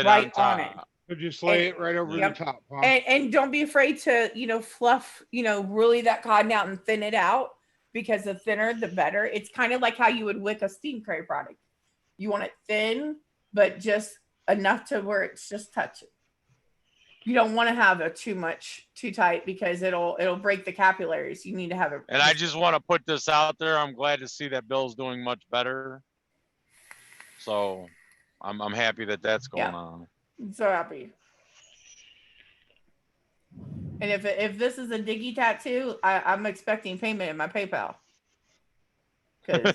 right on it. So just lay it right over the top. Huh? And don't be afraid to, fluff, really that cotton out and thin it out, because the thinner, the better. It's kind of like how you would wick a steam cray product. You want it thin, but just enough to where it's just touching. You don't want to have it too tight, because it'll break the capillaries. You need to have it. And I just want to put this out there. I'm glad to see that Bill's doing much better. So I'm happy that that's going on. I'm so happy. And if this is a Diggy tattoo, I'm expecting payment in my PayPal. Because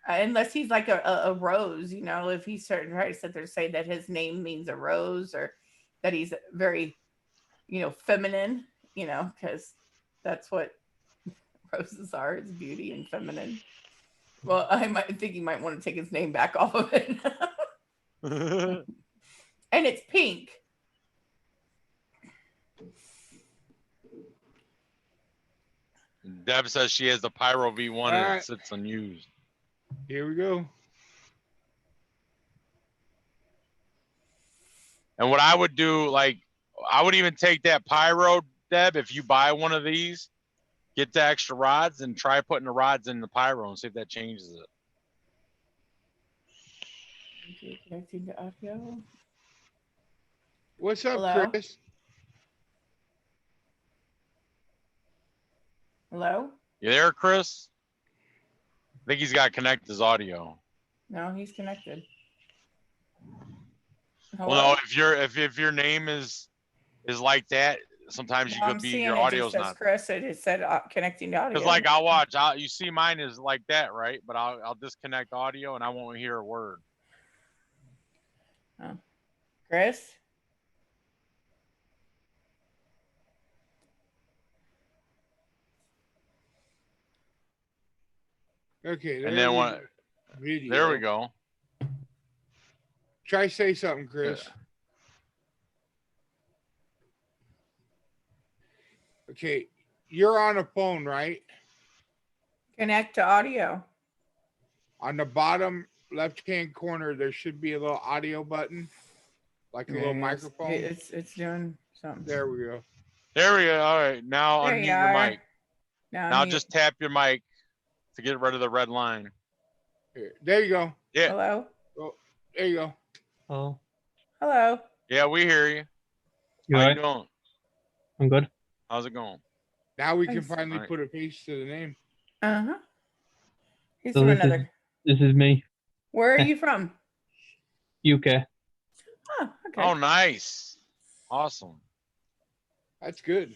unless he's like a rose, if he's certain right to sit there and say that his name means a rose, or that he's very, feminine, because that's what roses are. It's beauty and feminine. Well, I think he might want to take his name back off of it. And it's pink. Deb says she has the Pyro V1 and it sits unused. Here we go. And what I would do, like, I would even take that pyro, Deb, if you buy one of these, get the extra rods and try putting the rods in the pyro and see if that changes it. Okay, connecting to audio. What's up, Hello? Chris? Hello? You there, Chris? I think he's got to connect his audio. No, he's connected. Well, Hello? no, if your name is like that, sometimes you No, could I'm be seeing your it audio's just says not. Chris. It said connecting to audio. Because like I'll watch, you see mine is like that, right? But I'll disconnect audio and I won't hear a word. Oh. Chris? Okay, And then when video. there we go. Try say something, Chris. Yeah. Okay, you're on a phone, right? Connect to audio. On the bottom left-hand corner, there should be a little audio button, like a little microphone. It's doing something. There we go. There we go. All right, now There unmute you your are. mic. Now Now just tap your mic to get rid of the red line. Here. There you go. Yeah. Hello? Oh, there you go. Oh, Hello? Yeah, we hear you. you How alright? you doing? I'm good. How's it going? Now we can Thanks. finally Alright. put a face to the name. Uh-huh. He's So from this another. This is me, Where are you from? UK. Oh, okay. Oh, nice. Awesome. That's good.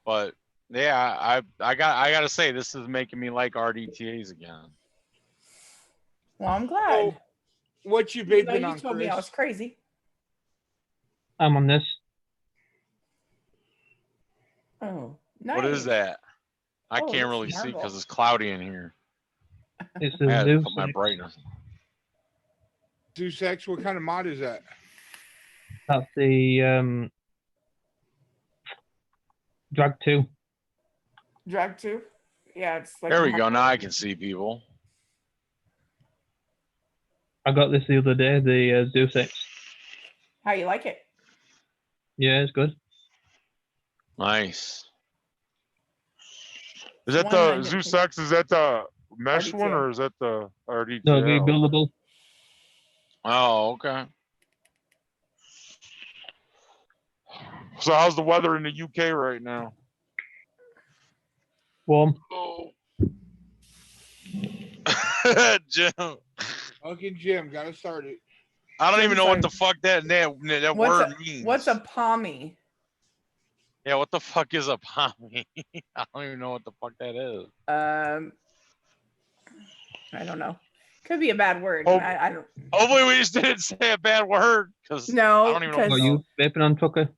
But yeah, I gotta say this is making me like RDTAs again. Well, I'm glad. Oh, what you Even though vaping you on, told me I was Chris? crazy. I'm on this. Oh, nice. What is that? I Oh, can't it's really see marble. because it's cloudy in here. It's I a had to Zeus. put my brightness. Zeus X, what kind of mod is that? That's the Drag 2. Drag 2? Yeah, it's like. There a we go. marble. Now I can see people. I got this the other day, the Zeus X. How you like it? Yeah, it's good. Nice. Is that One the hundred Zeus percent. X? Is that the mesh one RDTL. or is that the RDTL? No, rebuildable. Oh, okay. So how's the weather in the UK right now? Warm. Oh. Jim, Fucking Jim, gotta start it. I don't Jim even know what started- the fuck that word means. What's a pommy? Yeah, what the fuck is a pommy? I don't even know what the fuck that is. I don't know. Could be a bad word. Oh. I don't. Hopefully we just didn't say a bad word because No, I don't even know. Are you vaping on Tucker?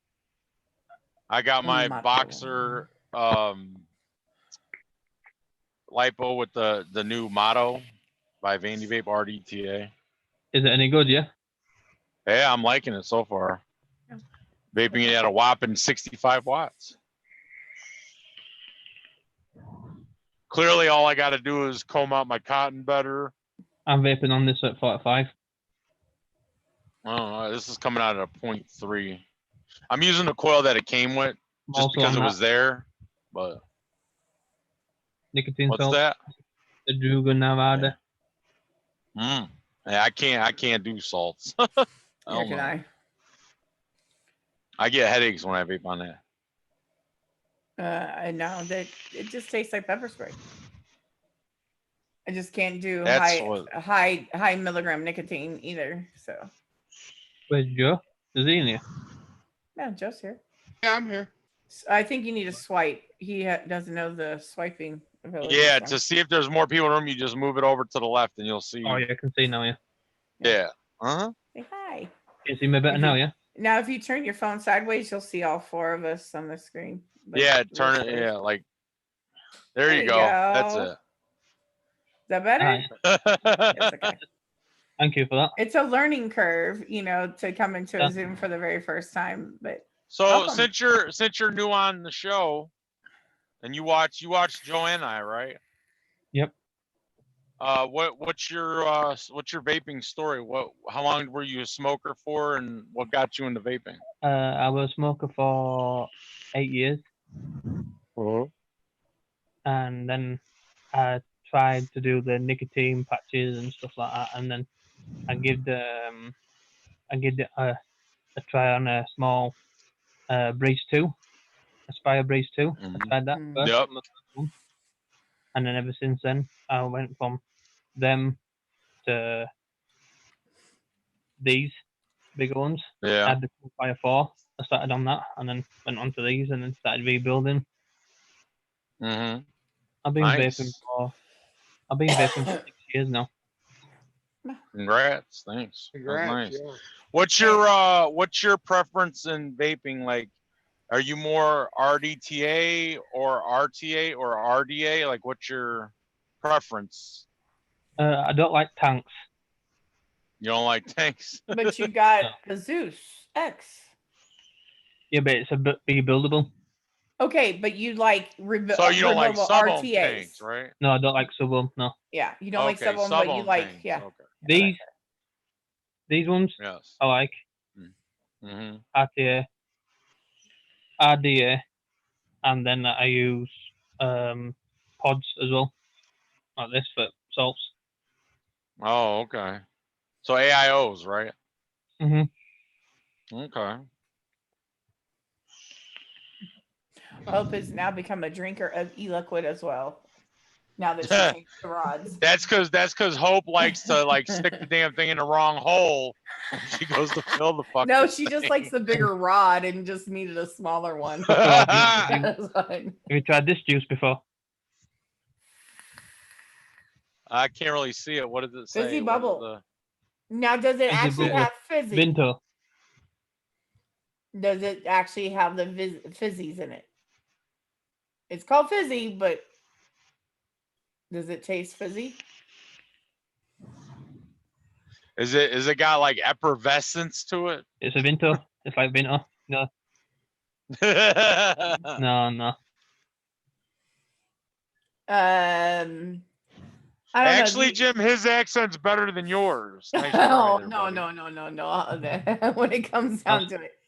I got my Motto. boxer lipo with the new motto by Vandy Vape RDTA. Is it any good, yeah? Yeah, I'm liking it so far. Yeah. Vaping it at a whopping 65 watts. Clearly, all I got to do is comb out my cotton better. I'm vaping on this at 45. I don't know. This is coming out at a 0.3. I'm using the coil that it came with just Also because it on was there. But nicotine what's salt, that? the Druga Nevada. Yeah, I can't do salts. I Neither don't can know. I get headaches when I vape on that. I know that it just tastes like pepper spray. I just can't do That's high milligram nicotine either. So Where's Joe? Is he in here? yeah, Joe's here. Yeah, I'm here. I think you need a swipe. He doesn't know the swiping ability. Yeah, so. to see if there's more people in the room, you just move it over to the left and you'll see. Oh, yeah, I can see now, yeah. Yeah. Uh-huh. Say hi. Can you see me better If now, you- yeah? Now, if you turn your phone sideways, you'll see all four of us on the screen. But Yeah, real turn it. close. Yeah, like there There you you go. That's go. Is that better? Hi. It's it. okay. Thank you for that. It's a learning curve, to come into Yeah. a Zoom for the very first time. But So Welcome. since you're new on the show, and you watch Joe and I, right? Yep. what's your vaping story? How long were you a smoker for, and what got you into vaping? I was a smoker for 8 years, and then I tried to do the nicotine patches and stuff like that, and then I give a try on a small Breeze 2, Aspire Breeze 2. I tried that first, Yep. my first one. And then ever since then, I went from them to these bigger ones. I Yeah. had the Fire 4. I started on that, and then went on to these, and then started rebuilding. Mm-hmm. I've been vaping for 6 years now. Congrats. Thanks. Congrats. That's nice. Yeah. What's your preference in vaping? Like, are you more RDTA or RTA or RDA? Like, what's your preference? I don't like tanks. You don't like tanks? But you got the Zeus X. Yeah, but it's a bit rebuildable. Okay, but you like So you don't like removable sub-ohm RTAs. tanks, right? No, I don't like sub-ohm. No. Yeah, you don't like Okay, sub-ohm, but you sub-ohm like tanks. yeah. Okay. These ones Yes. I like. Mm-hmm. RTA, RDA, and then I use pods as well, like this for salts. Oh, okay. So AIOs, right? Okay. Hope has now become a drinker of e-liquid as well. Now that she changed the rods. That's because Hope likes to like stick the damn thing in the wrong hole when she goes to fill the fucking No, she thing. just likes the bigger rod and just needed a smaller one. Have you tried this juice before? I can't really see it. What does it say? Fizzy bubble. Now, does it actually have fizzy? Vinto. Does it actually have the fizzies in it? It's called fizzy, but does it taste fizzy? Is it got like effervescence to it? It's a Vinto. It's like Vinto. No. No. I don't Actually, know. Jim, his accent's better than yours. Nice Oh, try there, no. When it comes down to it,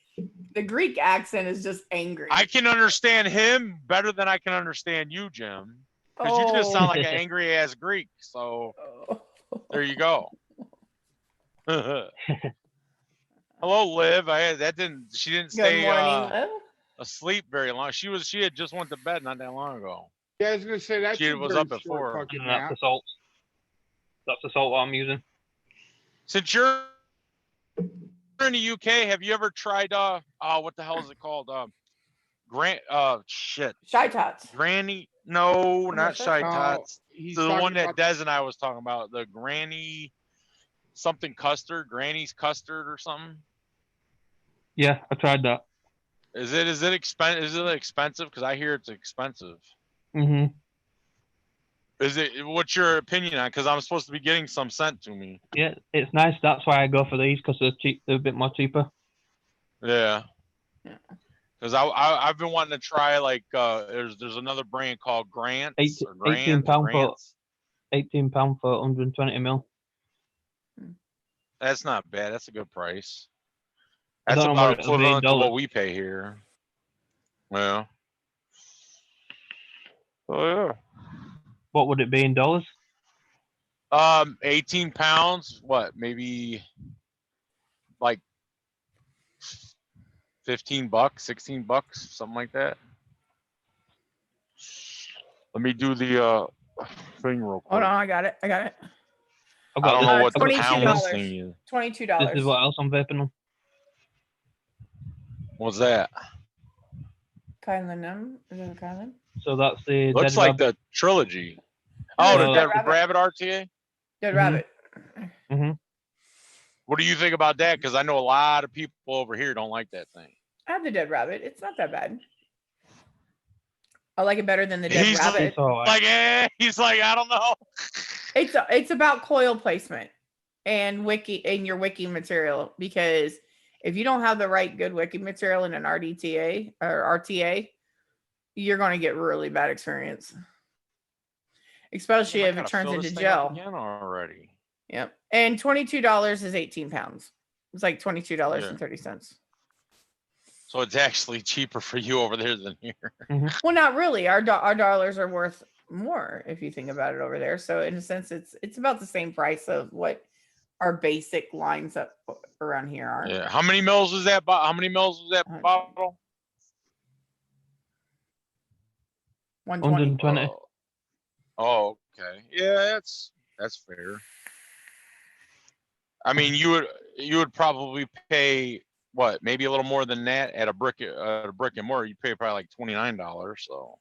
the Greek accent is just angry. I can understand him better than I can understand you, Jim. Because you just sound like an angry ass Greek. So there you go. Hello, Liv. She didn't stay Good morning, Liv. asleep very long. She had just went to bed not that long ago. Yeah, I was gonna say that she was up at 4. That's the salt. That's the salt I'm using. Since you're in the UK, have you ever tried what the hell is it called? Shy Tots. Granny? No, not Shy Tots. The one that Des and I was talking about, the Granny something custard, Granny's custard or something. Yeah, I tried that. Is it expensive? Because I hear it's expensive. Mm-hmm. What's your opinion on? Because I'm supposed to be getting some sent to me. Yeah, it's nice. That's why I go for these, because they're cheap. They're a bit more cheaper. Yeah. Because I've been wanting to try like there's another brand called Grants. £18 for 120 ml. That's not bad. That's a good price. That's about equivalent to what we pay here. Yeah. Oh yeah. What would it be in dollars? 18 pounds. What? Maybe like $15, $16, something like that. Let me do the thing real quick. Hold on, I got it. I don't know what the pounds thing is. $22. This is what else I'm vaping on. What's that? Kylan. Is it a Kylan? So that's the looks Dead like Rabbit. the trilogy. Oh, the Dead Rabbit RTA? Dead Rabbit. Mm-hmm. What do you think about that? Because I know a lot of people over here don't like that thing. I have the Dead Rabbit. It's not that bad. I like it better than the Dead Rabbit. He's like, I don't know. It's about coil placement and your wicking material, because if you don't have the right good wicking material in an RDTA or RTA, you're going to get really bad experience. especially I if it gotta turns fill this into thing up gel. again already. Yep. And $22 is 18 pounds. It's like $22.30. So it's actually cheaper for you over there than here. Well, not really. Our dollars are worth more if you think about it over there. So in a sense, it's about the same price of what our basic lines up around here are. Yeah. How many mils was that? How many mils was that 120. bottle? 120. 120. Oh, okay. Yeah, that's fair. I mean, you would probably pay what, maybe a little more than that at a brick and mortar. You'd pay probably like $29. So.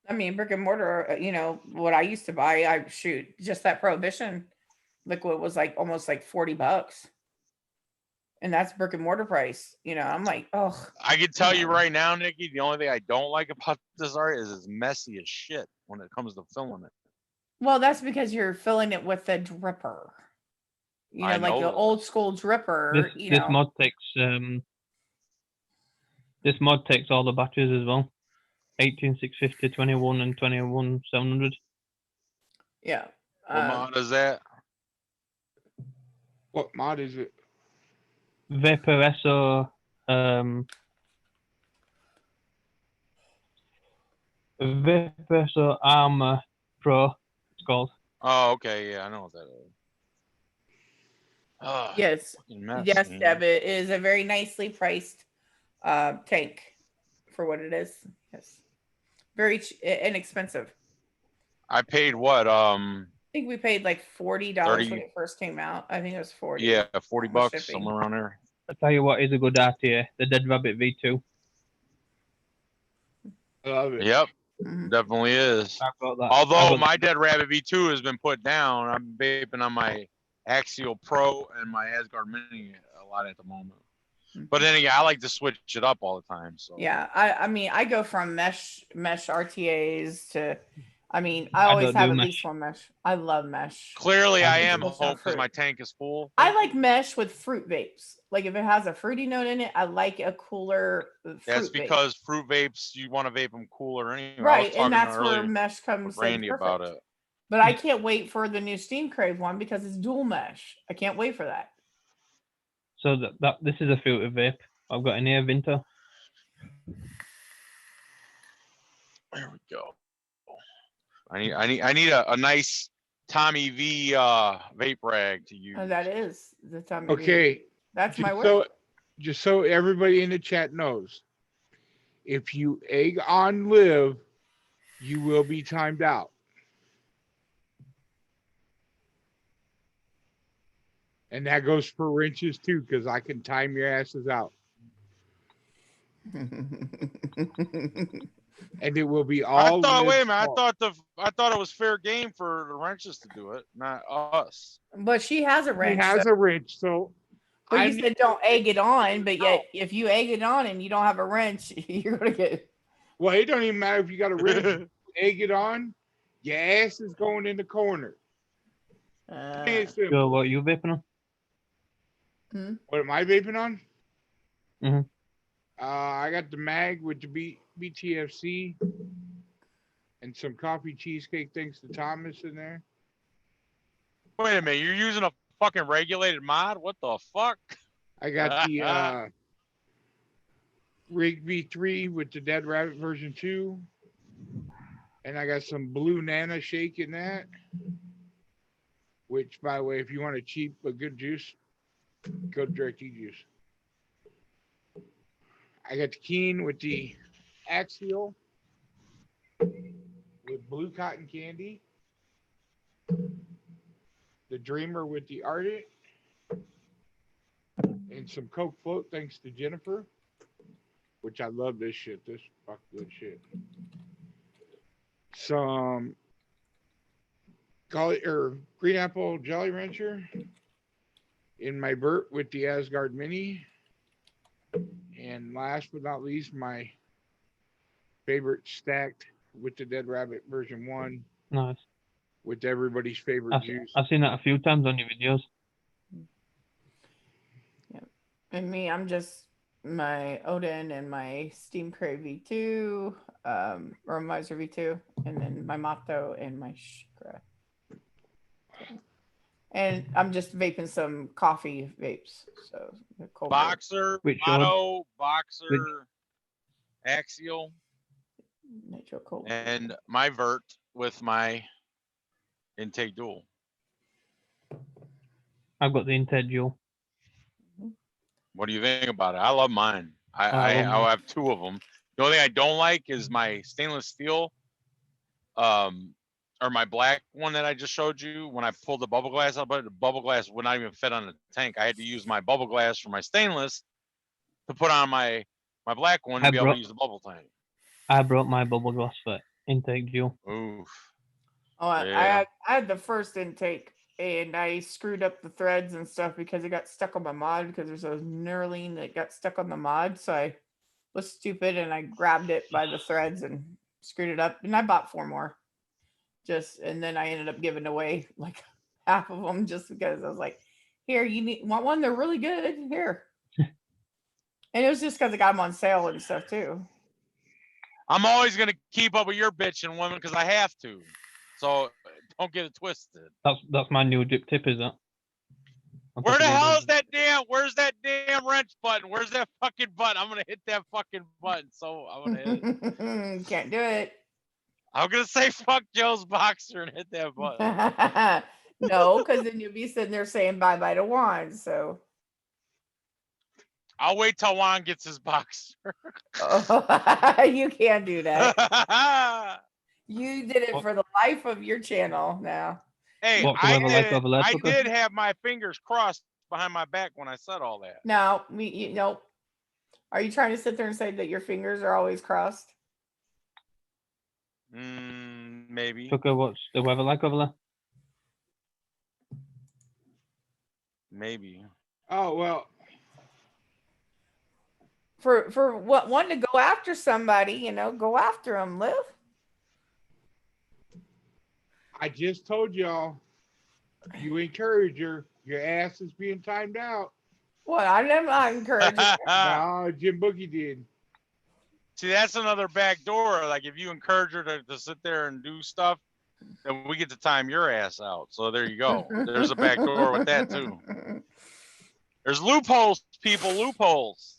I mean, brick and mortar. You know what I used to buy. I shoot just that Prohibition liquid was like almost like $40, and that's brick and mortar price. You know, I'm like, oh. I can tell you right now, Nikki, the only thing I don't like about this art is it's messy as shit when it comes to filling it. Well, that's because you're filling it with a dripper. You know, I like know an old this. school dripper. This mod takes all the batteries as well. 18650, 21, and 21700. Yeah. What mod is that? What mod is it? Vaporesso Vaporesso Armor Pro, it's called. Oh, okay, yeah, I know what that is. Oh, Yes. Yes, Deb, it is a very nicely priced tank for what it is. Yes. Very inexpensive. I paid what? I think we paid like $40 30, when it first came out. I think it was 40. Yeah, 40 bucks, shipping. somewhere around there. I'll tell you what is a good RTA, the Dead Rabbit V2. I love it. Yep, Mhm. definitely is. I've got that. Although my Dead Rabbit V2 has been put down, I'm vaping on my Axial Pro and my Asgard Mini a lot at the moment. But then again, I like to switch it up all the time. So Yeah, I mean, I go from mesh RTAs to, I mean, I always don't have do at mesh. least one mesh. I love mesh. clearly, I It's am supposed to hope have because fruit. my tank is full. I like mesh with fruit vapes. Like if it has a fruity note in it, I like a cooler fruit That's vape. because fruit vapes, you want to vape them cooler anyway. Right, and that's earlier where mesh comes with Randy in about perfect. it. But I can't wait for the new Steam Crave one because it's dual mesh. I can't wait for that. So this is a filter vape. I've got an Air Vinto. There we go. I need a nice Tommy V vape rag to use. Oh, that is the time. Okay. That's my Just word. just so everybody in the chat knows, if you egg on live, you will be timed out. And that goes for wrenches too, because I can time your asses out. And it will be all. Wait a minute. I thought it was fair game for the wrenches to do it, not us. But she has a He wrench. has a wrench, so. But you said don't egg it on, but yet if you egg it on and you don't have a wrench, you're gonna get. Well, it don't even matter if you got a wrench. You egg it on, your ass is going in the corner. So what are you vaping on? What am I vaping on? Mm-hmm. I got the mag with the BTFC and some coffee cheesecake thanks to Thomas in there. Wait a minute, you're using a fucking regulated mod? What the fuck? I got the Rig V3 with the Dead Rabbit version 2. And I got some Blue Nana shake in that. Which, by the way, if you want a cheap but good juice, go Direct E Juice. I got the Keen with the Axial with Blue Cotton Candy. The Dreamer with the Ardent. And some Coke Float thanks to Jennifer. Which I love this shit. This fuck good shit. Some green apple Jolly Rancher in my Burt with the Asgard Mini. And last but not least, my favorite stacked with the Dead Rabbit version 1. Nice. With everybody's favorite juice. I've seen that a few times on your videos. Yeah. And me, I'm just my Odin and my Steam Crave V2, or Miser V2, and then my Mato and my Shikra. And I'm just vaping some coffee vapes. So the cold brew. Boxer, Which one? Motto, Boxer, Axial, Nitro cold brew. and my Vert with my intake dual. I've got the Integ Dual. What do you think about it? I love mine. I I love mine. have two of them. The only thing I don't like is my stainless steel, or my black one that I just showed you. When I pulled the bubble glass out, but the bubble glass would not even fit on the tank. I had to use my bubble glass for my stainless to put on my black one to be able to use the bubble tank. I brought my bubble glass for Integ Dual. Oof. Oh, Yeah. I had the first intake and I screwed up the threads and stuff because it got stuck on my mod because there's a knurling that got stuck on the mod. So I was stupid and I grabbed it by the threads and screwed it up. And I bought 4 more. And then I ended up giving away like half of them just because I was like, here, want one? They're really good. Here. And it was just because I got them on sale and stuff too. I'm always gonna keep up with your bitching woman because I have to. So don't get it twisted. That's my new drip tip, is that? Where the hell is that damn? Where's that damn wrench button? Where's that fucking button? I'm gonna hit that fucking button. So I'm gonna hit it. Can't do it. I'm gonna say fuck Joe's Boxer and hit that button. No, because then you'll be sitting there saying bye bye to Juan. So I'll wait till Juan gets his Boxer. You can't do that. You did it for the life of your channel now. Hey, I did have my fingers crossed behind my back when I said all that. No, nope. Are you trying to sit there and say that your fingers are always crossed? Maybe. Okay, what's the weather like over there? Maybe. Oh well. For what one to go after somebody, go after them, Liv. I just told y'all, you encourage her. Your ass is being timed out. What? I'm not encouraging. No, Jim Boogie did. See, that's another back door. Like if you encourage her to sit there and do stuff, then we get to time your ass out. So there you go. There's a back door with that too. There's loopholes, people, loopholes.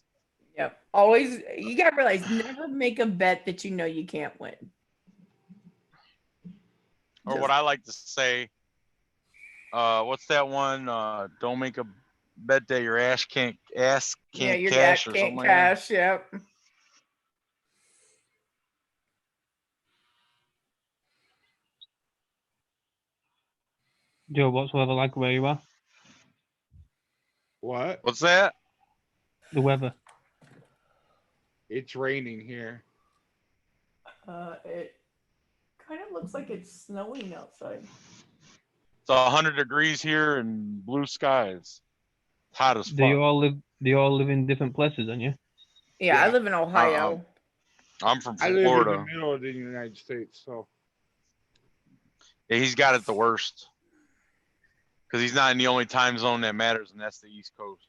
Yep. Always, you gotta realize, never make a bet that you know you can't win. Or what I like to say, what's that one? Don't make a bet that your ass can't your cash dad or can't something cash. like Yep. Joe, what's the weather like where you are? What? What's that? The weather. It's raining here. It kind of looks like it's snowing outside. It's 100 degrees here and blue skies. It's hot as fuck. Do you all live in different places, don't you? Yeah, I live in Ohio. I'm from I live Florida. in the middle of the United States, so Yeah, he's got it the worst. Because he's not in the only time zone that matters, and that's the East Coast.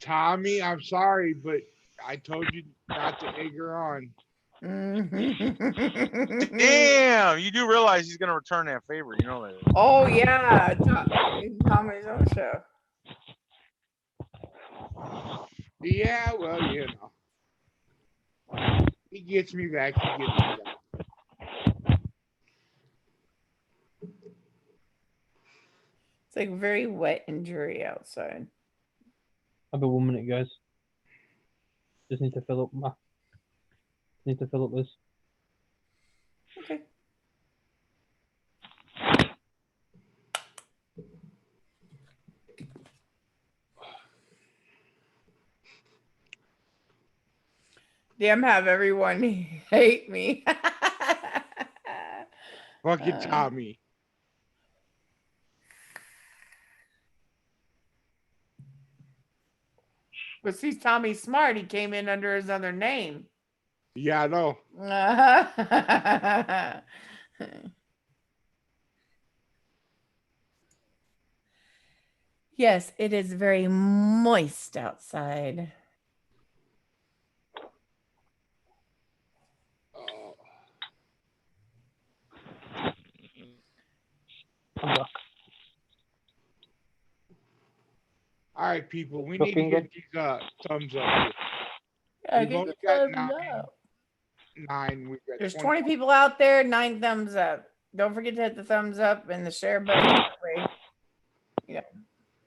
Tommy, I'm sorry, but I told you not to egg her on. Damn, you do realize he's gonna return that favor, you know that. Oh yeah, Tommy's own show. Yeah, well, he gets me back. He gets me back. It's like very wet and dreary outside. I'll be 1 minute, guys. Just need to fill up this. Okay. Damn, have everyone hate me. Fucking Tommy. But see, Tommy's smart. He came in under his other name. Yeah, I know. Yes, it is very moist outside. Oh, I'm back. all right, people. We need to Looking get good. these thumbs up here. Yeah, We've get only the got thumbs up. 9. We've got There's 20. 20 people out there, 9 thumbs up. Don't forget to hit the thumbs up and the share button. That way, yeah,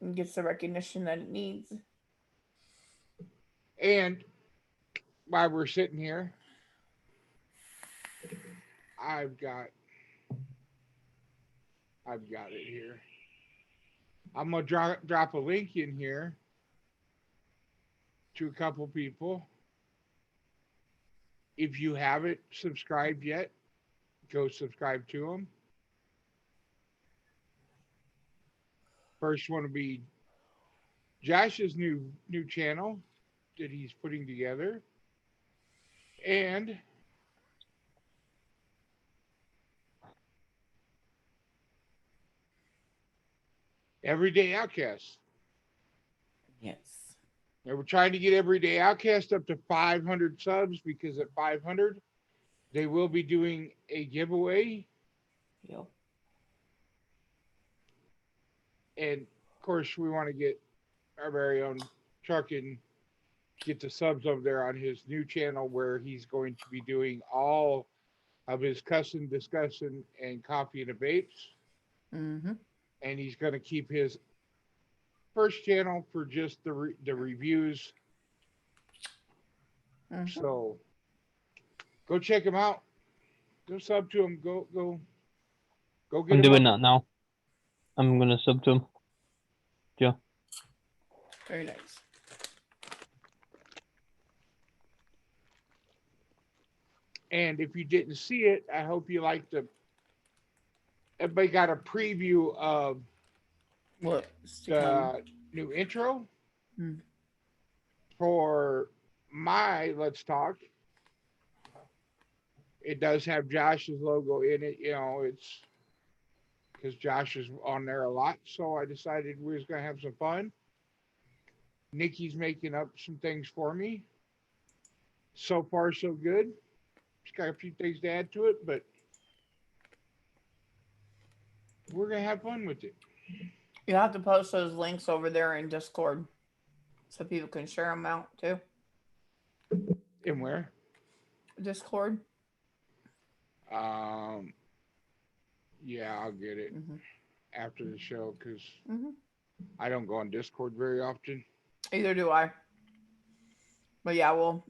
it gets the recognition that it needs. And while we're sitting here, I've got it here. I'm gonna drop a link in here to a couple people. If you haven't subscribed yet, go subscribe to them. First one will be Josh's new channel that he's putting together, and Everyday Outcast. Yes. And we're trying to get Everyday Outcast up to 500 subs, because at 500, they will be doing a giveaway. Yep. And of course, we want to get our very own Chuck and get the subs over there on his new channel, where he's going to be doing all of his cussing, discussing, and coffee and the vapes. Mm-hmm. And he's going to keep his first channel for just the reviews. Mm-hmm. So go check him out. Go sub to him. Go get I'm him doing up. that now. I'm gonna sub to him. Yeah. Very nice. And if you didn't see it, I hope you liked the. Everybody got a preview of What? the new intro for my Let's Talk. It does have Josh's logo in it. You know, it's because Josh is on there a lot. So I decided we was going to have some fun. Nikki's making up some things for me. So far, so good. She's got a few things to add to it, but we're going to have fun with it. You have to post those links over there in Discord so people can share them out too. And where? Discord. Yeah, I'll get it after the show, because Mm-hmm. I don't go on Discord very often. Either do I. But yeah, we'll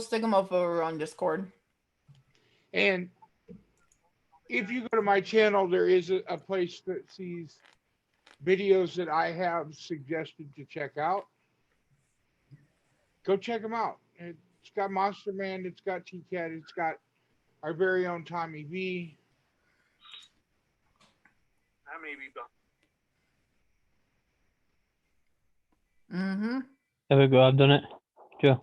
stick them up over on Discord. And if you go to my channel, there is a place that sees videos that I have suggested to check out. Go check them out. It's got Monster Man, it's got T-Cat, it's got our very own Tommy V. How many have you got? Mm-hmm. There we go. I've done it. Sure.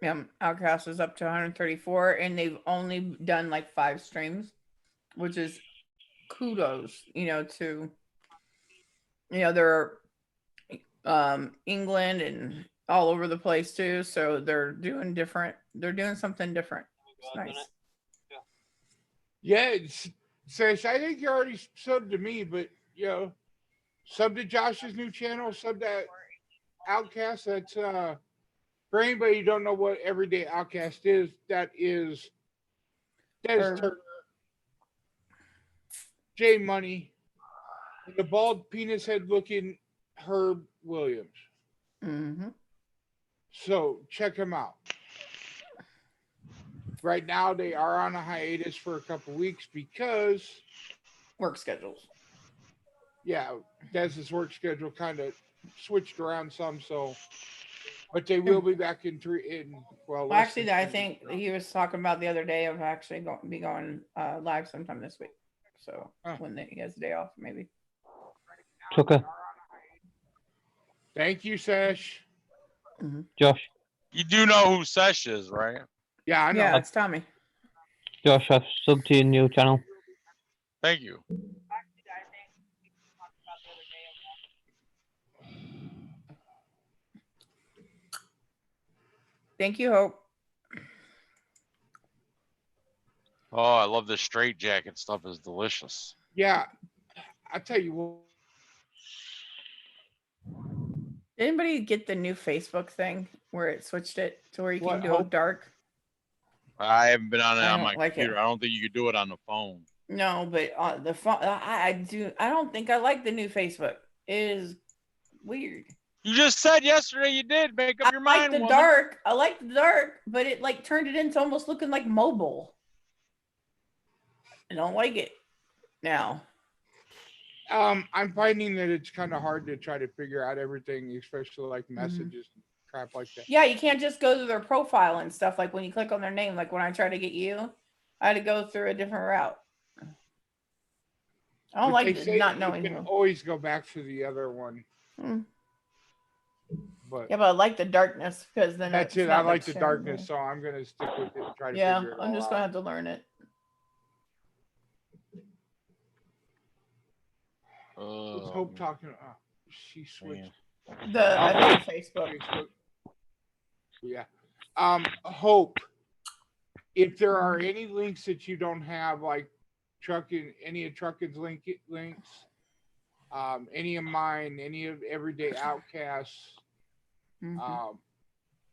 Yeah, Outcast is up to 134, and they've only done like 5 streams, which is kudos, to they're England and all over the place too, so they're doing something different. It's nice. Yeah, Sash, I think you already subbed to me, but sub to Josh's new channel, sub to Outcast. That's for anybody who don't know what Everyday Outcast is, that is Turner, J Money, and the bald penis head looking Herb Williams. Mm-hmm. So check them out. Right now they are on a hiatus for a couple weeks because work schedules. Yeah, Dez's work schedule kind of switched around some, so but they will be back well actually, I think he was talking about the other day of actually going live sometime this week. So when he has a day off, maybe. It's okay. Thank you, Sash. Mm-hmm. Josh. You do know who Sesh is, right? Yeah, I know. Yeah, it's Tommy. Josh, I've subbed to your new channel. Thank you. Thank you, Hope. Oh, I love this straight jacket stuff. Is delicious. Yeah, I tell you what. Did anybody get the new Facebook thing where it switched it to where you What, can do Hope? it dark? I haven't been on it I on don't my like it. computer. I don't think you could do it on the phone. No, but on the phone, I do. I don't think I like the new Facebook. It is weird. You just said yesterday you did. Make up I your like mind, the woman. dark. I like the dark, but it like turned it into almost looking like mobile. I don't like it now. I'm finding that it's kind of hard to try to figure out everything, especially like messages and crap like that. Yeah, you can't just go to their profile and stuff. Like when you click on their name, like when I try to get you, I had to go through a different route. I don't But they like say not you knowing can who. always go back to the other one. But Yeah, but I like the darkness because then that's it's it. I not like the sharing darkness, it. so I'm gonna stick with it and try to Yeah, figure it I'm all just out. gonna have to learn it. What's Hope talking about? She switched. I think Facebook. Yeah. Hope, if there are any links that you don't have, like any of Truckin's links, any of mine, any of Everyday Outcasts,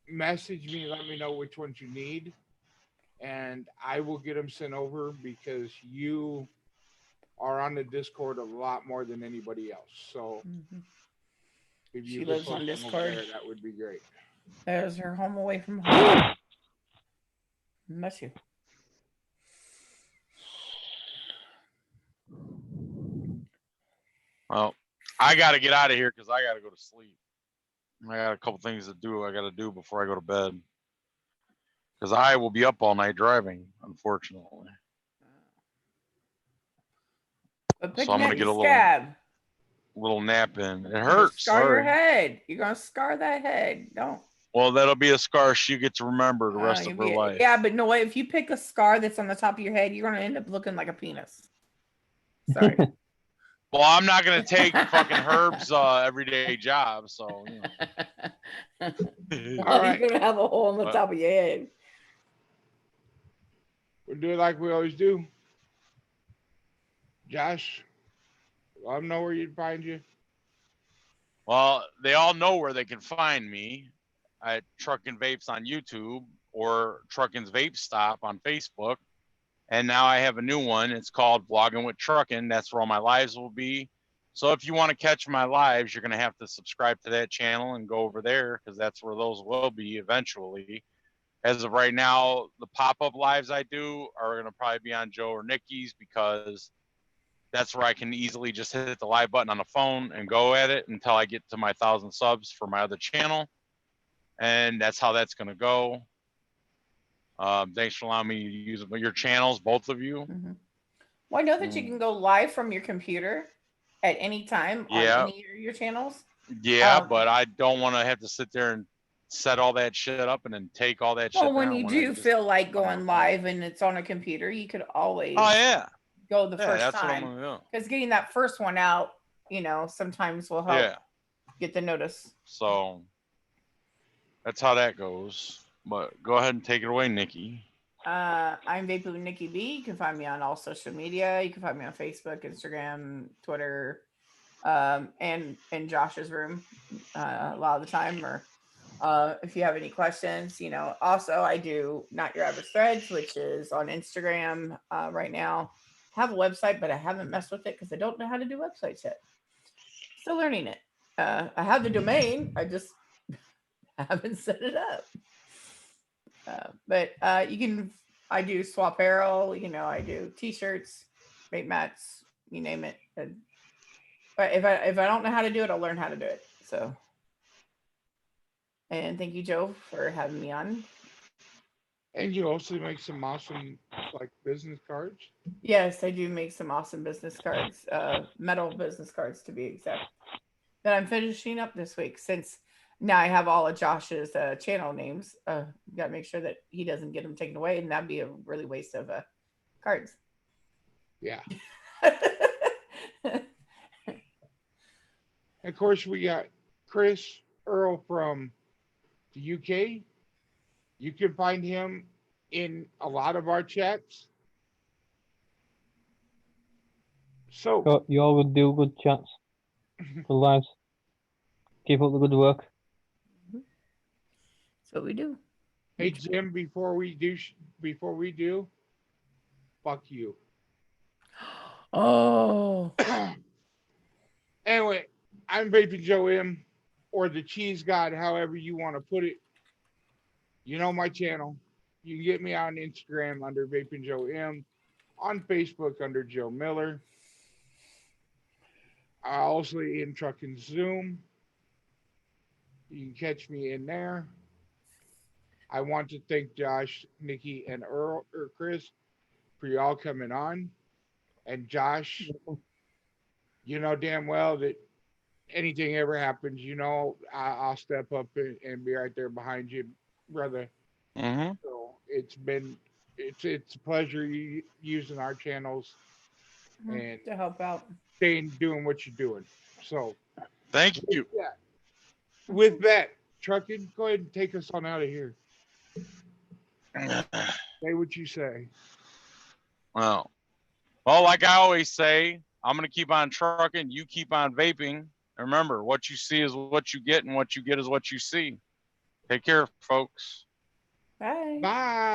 message me, let me know which ones you need, and I will get them sent over because you are on the Discord a lot more than anybody else. So if you She could lives on post them over Discord. there, that would be great. There's her home away from home. Miss you. Well, I got to get out of here because I got to go to sleep. I got a couple things to do. I got to do before I go to bed because I will be up all night driving, unfortunately. But So I'm gonna get a little nap in. It hurts. Scar your Sorry. head. You're gonna scar that head. Don't. Well, that'll be a scar she gets to remember the rest of her life. Yeah, but no way. If you pick a scar that's on the top of your head, you're gonna end up looking like a penis. Sorry. Well, I'm not gonna take fucking Herb's everyday job, so you know. All right. You're gonna have a hole on the top of your head. We'll do it like we always do. Josh, let them know where you'd find you. Well, they all know where they can find me at Truckin' Vapes on YouTube or Truckin's Vape Stop on Facebook. And now I have a new one. It's called Vlogging with Truckin'. That's where all my lives will be. So if you want to catch my lives, you're going to have to subscribe to that channel and go over there because that's where those will be eventually. As of right now, the pop-up lives I do are going to probably be on Joe or Nikki's because that's where I can easily just hit the live button on the phone and go at it until I get to my 1,000 subs for my other channel. And that's how that's going to go. Thanks for allowing me to use your channels, both of you. Well, I know that you can go live from your computer at any time on any of your channels. Yeah, but I don't want to have to sit there and set all that shit up and then take all that shit down. Well, when you do feel like going live and it's on a computer, you could always go the first time. Because getting that first one out, you know, sometimes will help get the notice. So that's how that goes. But go ahead and take it away, Nikki. I'm Vaping with Nikki B. You can find me on all social media. You can find me on Facebook, Instagram, Twitter, and in Josh's room a lot of the time. Or if you have any questions, you know. Also, I do Not Your Average Threads, which is on Instagram right now. I have a website, but I haven't messed with it because I don't know how to do websites yet. Still learning it. I have the domain. I just haven't set it up. But you can, I do swap barrel, you know, I do t-shirts, vape mats, you name it. But if I don't know how to do it, I'll learn how to do it. So, and thank you, Joe, for having me on. And you also make some awesome like business cards. Yes, I do make some awesome business cards, metal business cards to be exact, that I'm finishing up this week since now I have all of Josh's channel names. Got to make sure that he doesn't get them taken away, and that'd be a really waste of cards. Yeah. Of course, we got Chris Earl from the UK. You can find him in a lot of our chats. So, You all would do good chats for lives. Keep up the good work. That's what we do. hey Jim, before we do, fuck you. Oh. Anyway, I'm Vaping Joe M, or the Cheese God, however you want to put it. You know my channel. You can get me on Instagram under Vaping Joe M, on Facebook under Joe Miller. I also in Trucking Zoom. You can catch me in there. I want to thank Josh, Nikki, and Earl or Chris for y'all coming on. And Josh, you know damn well that anything ever happens, you know I'll step up and be right there behind you, brother. Mm-hmm. So it's a pleasure using our channels and To help out. staying doing what you're doing. So Thank you. with that, Trucking, go ahead and take us on out of here. Say what you say. Well, like I always say, I'm gonna keep on trucking. You keep on vaping. Remember, what you see is what you get, and what you get is what you see. Take care, folks. Bye. Bye.